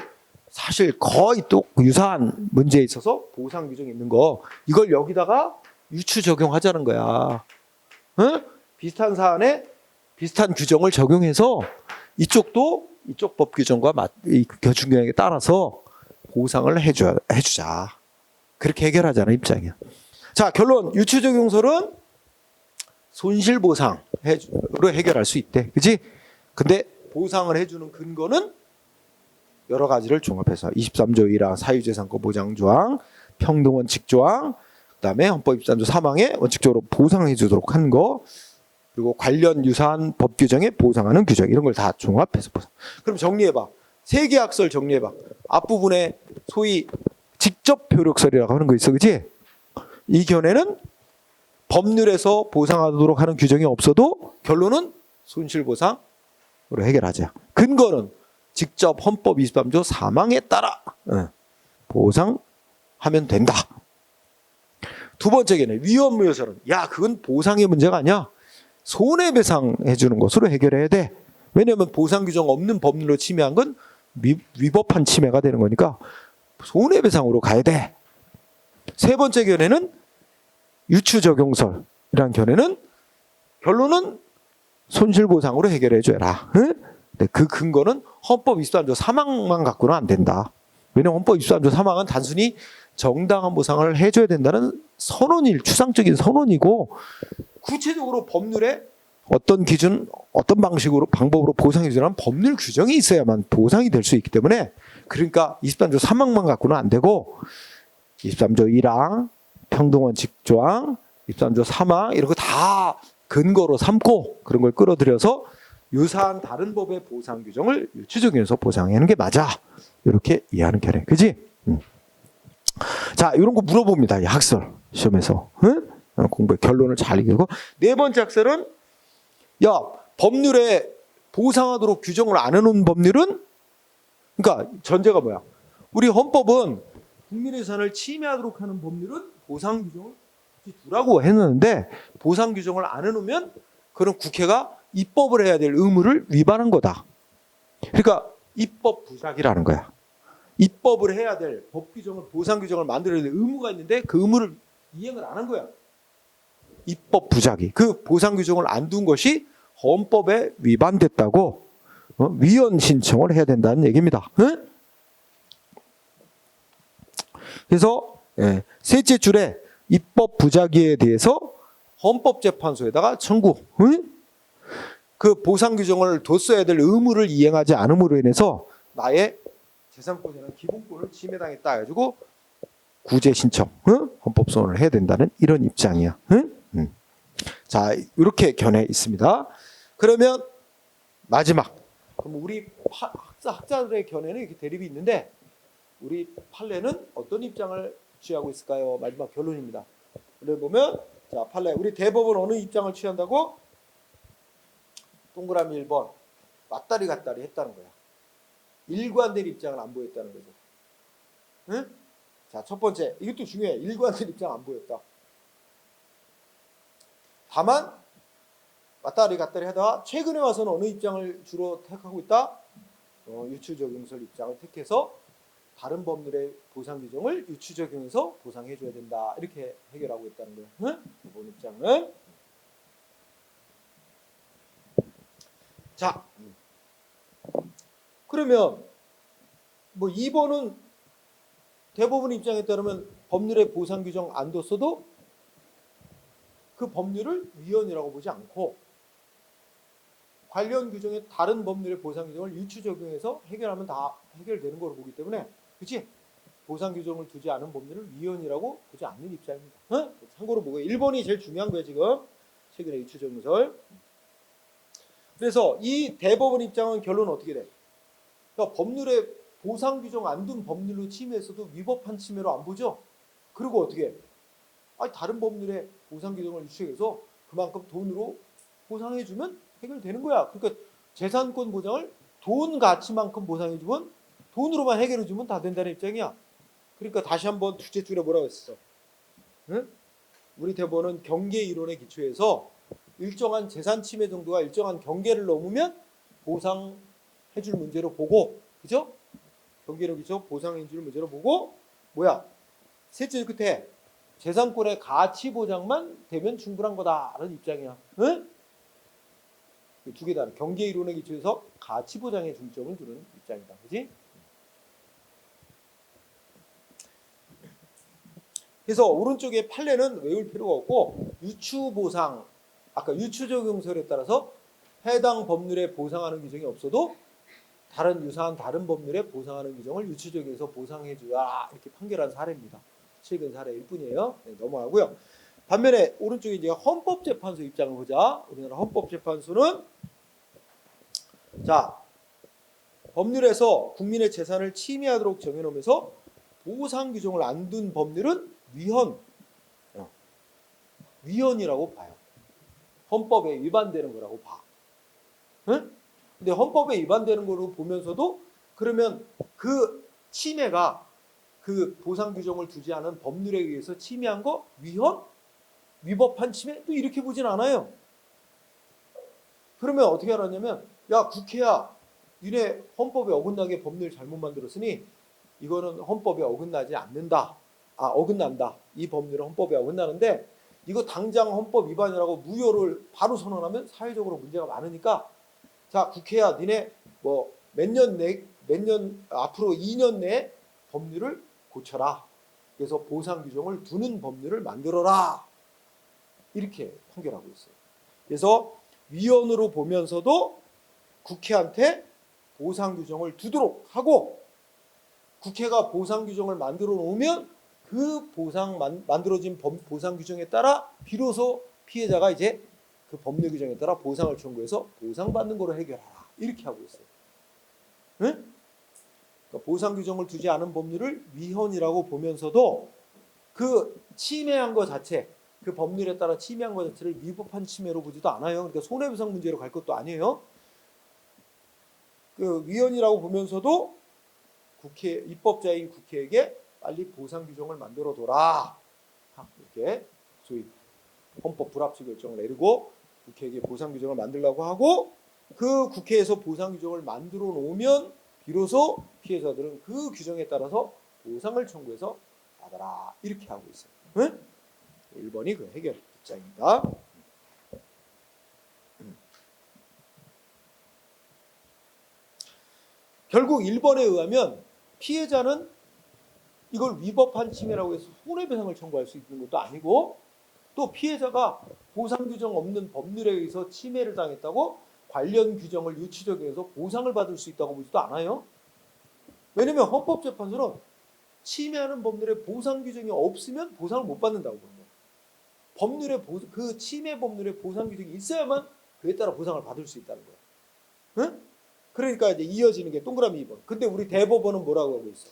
사실 거의 또 유사한 문제에 있어서 보상 규정이 있는 거 이걸 여기다가 유추 적용하자는 거야. 응? 비슷한 사안에 비슷한 규정을 적용해서 이쪽도 이쪽 법 규정과 이 규정에 따라서 보상을 해주자. 그렇게 해결하자는 입장이야. 자, 결론 유추 적용설은 손실보상으로 해결할 수 있대. 그지? 근데 보상을 해주는 근거는 여러 가지를 종합해서 23조 1항 사유재산권 보장조항, 평등원칙조항, 그다음에 헌법 23조 3항에 원칙적으로 보상해 주도록 한 거, 그리고 관련 유사한 법 규정에 보상하는 규정 이런 걸 다 종합해서 보상. 그럼 정리해봐. 세계학설 정리해봐. 앞부분에 소위 직접 효력설이라고 하는 거 있어, 그렇지? 이 견해는 법률에서 보상하도록 하는 규정이 없어도 결론은 손실보상으로 해결하자. 근거는 직접 헌법 23조 3항에 따라 보상하면 된다. 두 번째 견해 위헌무효설은 그건 보상의 문제가 아니야. 손해배상해 주는 것으로 해결해야 돼. 왜냐하면 보상 규정 없는 법률로 침해한 건 위법한 침해가 되는 거니까 손해배상으로 가야 돼. 세 번째 견해는 유추적용설이라는 견해는 결론은 손실보상으로 해결해 줘라. 네, 그 근거는 헌법 23조 3항만 갖고는 안 된다. 왜냐하면 헌법 23조 3항은 단순히 정당한 보상을 해줘야 된다는 추상적인 선언이고 구체적으로 법률에 어떤 기준, 어떤 방법으로 보상해 주라는 법률 규정이 있어야만 보상이 될 수 있기 때문에 그러니까 23조 3항만 갖고는 안 되고 23조 1항, 평등원칙조항, 23조 3항 이런 거 다 근거로 삼고 그런 걸 끌어들여서 유사한 다른 법의 보상 규정을 유추적용해서 보상하는 게 맞아. 이렇게 이해하는 견해. 그지? 자, 이런 거 물어봅니다. 이 학설 시험에서. 공부의 결론을 잘 이기고. 네 번째 학설은 법률에 보상하도록 규정을 안 해놓은 법률은 그러니까 전제가 뭐야? 우리 헌법은 국민의 재산을 침해하도록 하는 법률은 보상 규정을 두라고 했는데 보상 규정을 안 해놓으면 그런 국회가 입법을 해야 될 의무를 위반한 거다. 그러니까 입법 부작이라는 거야. 입법을 해야 될 법 규정을 보상 규정을 만들어야 될 의무가 있는데 그 의무를 이행을 안 한 거야. 입법 부작위. 그 보상 규정을 안 둔 것이 헌법에 위반됐다고 위헌 신청을 해야 된다는 얘기입니다. 그래서 셋째 줄에 입법 부작위에 대해서 헌법재판소에다가 청구. 그 보상 규정을 뒀어야 될 의무를 이행하지 않음으로 인해서 나의 재산권이나 기본권을 침해당했다 해가지고 구제 신청, 헌법소원을 해야 된다는 이런 입장이야. 자, 이렇게 견해 있습니다. 그러면 마지막. 그럼 우리 학자들의 견해는 이렇게 대립이 있는데 우리 판례는 어떤 입장을 취하고 있을까요? 마지막 결론입니다. 그래 보면 자, 판례 우리 대법원 어느 입장을 취한다고? 동그라미 1번 맞다리 갔다리 했다는 거야. 일관된 입장을 안 보였다는 거죠. 응? 자, 첫 번째 이것도 중요해. 일관된 입장 안 보였다. 다만 왔다리 갔다리 하다가 최근에 와서는 어느 입장을 주로 택하고 있다? 유추적용설 입장을 택해서 다른 법률의 보상 규정을 유추적용해서 보상해줘야 된다. 이렇게 해결하고 있다는 거예요. 응? 이번 입장은. 자, 그러면 뭐 2번은 대법원 입장에 따르면 법률의 보상 규정 안 뒀어도 그 법률을 위헌이라고 보지 않고 관련 규정의 다른 법률의 보상 규정을 유추 적용해서 해결하면 다 해결되는 거로 보기 때문에, 그렇지? 보상 규정을 두지 않은 법률을 위헌이라고 보지 않는 입장입니다. 어? 참고로 보고 1번이 제일 중요한 거예요 지금. 최근에 유추 적용설. 그래서 이 대법원 입장은 결론은 어떻게 돼? 그러니까 법률의 보상 규정 안 둔 법률로 침해했어도 위법한 침해로 안 보죠. 그리고 어떻게 해? 아니, 다른 법률의 보상 규정을 유추해서 그만큼 돈으로 보상해주면 해결되는 거야. 그러니까 재산권 보장을 돈 가치만큼 보상해주면, 돈으로만 해결해주면 다 된다는 입장이야. 그러니까 다시 한번 둘째 줄에 뭐라고 했어? 응? 우리 대법원은 경계 이론에 기초해서 일정한 재산 침해 정도가 일정한 경계를 넘으면 보상해줄 문제로 보고, 그죠? 경계로 기초 보상해줄 문제로 보고, 뭐야? 셋째 줄 끝에 재산권의 가치 보장만 되면 충분한 거다라는 입장이야. 응? 두 개 다 경계 이론에 기초해서 가치 보장에 중점을 두는 입장이다. 그지? 그래서 오른쪽에 판례는 외울 필요가 없고, 유추 보상, 아까 유추 적용설에 따라서 해당 법률에 보상하는 규정이 없어도 다른 유사한 다른 법률에 보상하는 규정을 유추 적용해서 보상해 주라, 이렇게 판결한 사례입니다. 최근 사례일 뿐이에요. 네, 넘어가고요. 반면에 오른쪽에 이제 헌법재판소 입장을 보자. 우리나라 헌법재판소는 자, 법률에서 국민의 재산을 침해하도록 정해놓으면서 보상 규정을 안 둔 법률은 위헌이라고 봐요. 헌법에 위반되는 거라고 봐. 응? 근데 헌법에 위반되는 거로 보면서도 그러면 그 침해가 그 보상 규정을 두지 않은 법률에 의해서 침해한 거 위헌? 위법한 침해? 또 이렇게 보진 않아요. 그러면 어떻게 하라냐면, 야 국회야, 니네 헌법에 어긋나게 법률 잘못 만들었으니 이거는 헌법에 어긋나지 않는다. 어긋난다. 이 법률은 헌법에 어긋나는데 이거 당장 헌법 위반이라고 무효를 바로 선언하면 사회적으로 문제가 많으니까, 자 국회야, 니네 뭐 몇 년 앞으로 2년 내에 법률을 고쳐라. 그래서 보상 규정을 두는 법률을 만들어라. 이렇게 판결하고 있어요. 그래서 위헌으로 보면서도 국회한테 보상 규정을 두도록 하고, 국회가 보상 규정을 만들어 놓으면 그 만들어진 보상 규정에 따라 비로소 피해자가 이제 그 법률 규정에 따라 보상을 청구해서 보상받는 거로 해결하라. 이렇게 하고 있어요. 응? 그러니까 보상 규정을 두지 않은 법률을 위헌이라고 보면서도 그 침해한 것 자체, 그 법률에 따라 침해한 것 자체를 위법한 침해로 보지도 않아요. 그러니까 손해배상 문제로 갈 것도 아니에요. 그 위헌이라고 보면서도 입법자인 국회에게 빨리 보상 규정을 만들어 둬라. 이렇게 소위 헌법 불합치 결정을 내리고 국회에게 보상 규정을 만들라고 하고, 그 국회에서 보상 규정을 만들어 놓으면 비로소 피해자들은 그 규정에 따라서 보상을 청구해서 받아라. 이렇게 하고 있어요. 응? 1번이 그 해결 입장입니다. 결국 1번에 의하면 피해자는 이걸 위법한 침해라고 해서 손해배상을 청구할 수 있는 것도 아니고, 또 피해자가 보상 규정 없는 법률에 의해서 침해를 당했다고 관련 규정을 유추 적용해서 보상을 받을 수 있다고 보지도 않아요. 왜냐하면 헌법재판소는 침해하는 법률에 보상 규정이 없으면 보상을 못 받는다고 보는 거예요. 그 침해 법률에 보상 규정이 있어야만 그에 따라 보상을 받을 수 있다는 거예요. 응? 그러니까 이제 이어지는 게 동그라미 2번. 근데 우리 대법원은 뭐라고 하고 있어?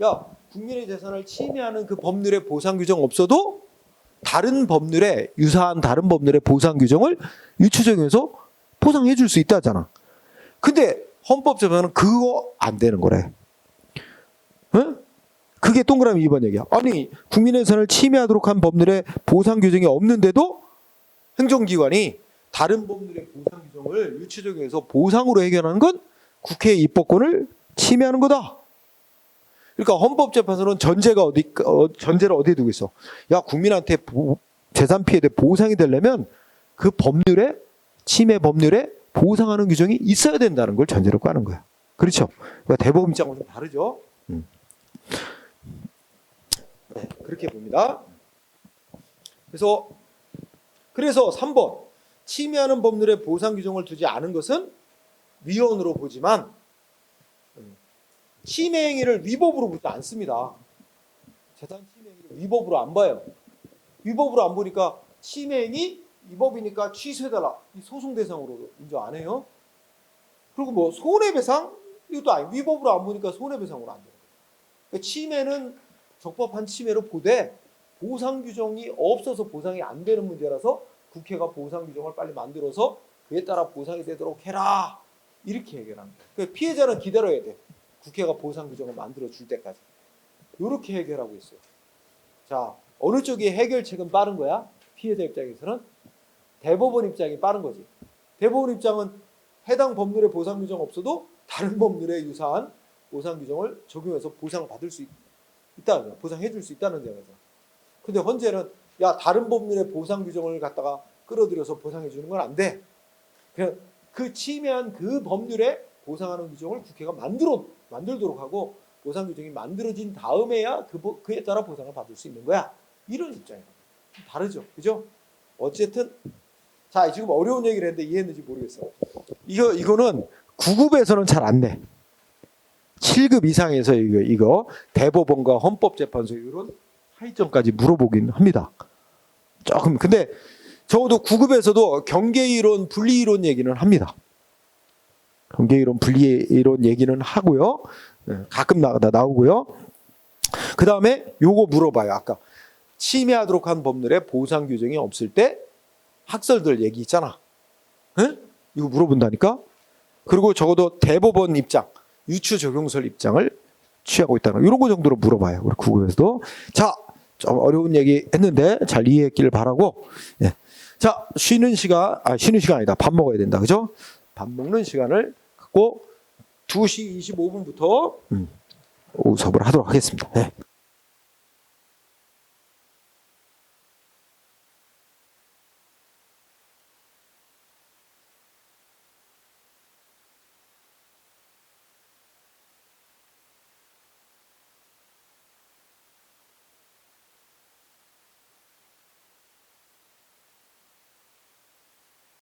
야, 국민의 재산을 침해하는 그 법률에 보상 규정 없어도 유사한 다른 법률의 보상 규정을 유추 적용해서 보상해 줄 수 있다잖아. 근데 헌법재판은 그거 안 되는 거래. 응? 그게 동그라미 2번 얘기야. 아니, 국민의 재산을 침해하도록 한 법률에 보상 규정이 없는데도 행정기관이 다른 법률의 보상 규정을 유치 적용해서 보상으로 해결하는 건 국회의 입법권을 침해하는 거다. 그러니까 헌법재판소는 전제를 어디에 두고 있어? 야, 국민한테 재산 피해에 대해 보상이 되려면 그 법률에 침해 법률에 보상하는 규정이 있어야 된다는 걸 전제로 까는 거야. 그렇죠? 그러니까 대법원 입장은 좀 다르죠. 네, 그렇게 봅니다. 그래서 3번 침해하는 법률에 보상 규정을 두지 않은 것은 위헌으로 보지만 침해 행위를 위법으로 보지 않습니다. 재산 침해 행위를 위법으로 안 봐요. 위법으로 안 보니까 침해 행위 위법이니까 취소해달라. 이 소송 대상으로 인정 안 해요. 그리고 뭐 손해배상 이것도 아니 위법으로 안 보니까 손해배상으로 안 돼요. 그러니까 침해는 적법한 침해로 보되 보상 규정이 없어서 보상이 안 되는 문제라서 국회가 보상 규정을 빨리 만들어서 그에 따라 보상이 되도록 해라. 이렇게 해결하는 거예요. 그러니까 피해자는 기다려야 돼. 국회가 보상 규정을 만들어 줄 때까지. 이렇게 해결하고 있어요. 자, 어느 쪽이 해결책은 빠른 거야? 피해자 입장에서는 대법원 입장이 빠른 거지. 대법원 입장은 해당 법률의 보상 규정 없어도 다른 법률에 유사한 보상 규정을 적용해서 보상을 받을 수 있다. 보상해 줄 수 있다는 점에서. 근데 헌재는 야, 다른 법률의 보상 규정을 갖다가 끌어들여서 보상해 주는 건 안 돼. 그냥 그 침해한 그 법률에 보상하는 규정을 국회가 만들도록 하고 보상 규정이 만들어진 다음에야 그에 따라 보상을 받을 수 있는 거야. 이런 입장이에요. 다르죠. 그죠? 어쨌든 자, 지금 어려운 얘기를 했는데 이해했는지 모르겠어. 이거는 9급에서는 잘 안 돼. 7급 이상에서 이거 대법원과 헌법재판소 이런 하위점까지 물어보긴 합니다. 조금 근데 적어도 9급에서도 경계이론, 분리이론 얘기는 합니다. 경계이론, 분리이론 얘기는 하고요. 가끔 나오고요. 그 다음에 요거 물어봐요. 아까 침해하도록 한 법률에 보상 규정이 없을 때 학설들 얘기 있잖아. 응? 이거 물어본다니까. 그리고 적어도 대법원 입장, 유추 적용설 입장을 취하고 있다는 이런 거 정도로 물어봐요. 우리 9급에서도. 자, 좀 어려운 얘기 했는데 잘 이해했기를 바라고. 예. 자, 쉬는 시간 아니다. 밥 먹어야 된다. 그죠? 밥 먹는 시간을 갖고 2시 25분부터 오후 수업을 하도록 하겠습니다. 예.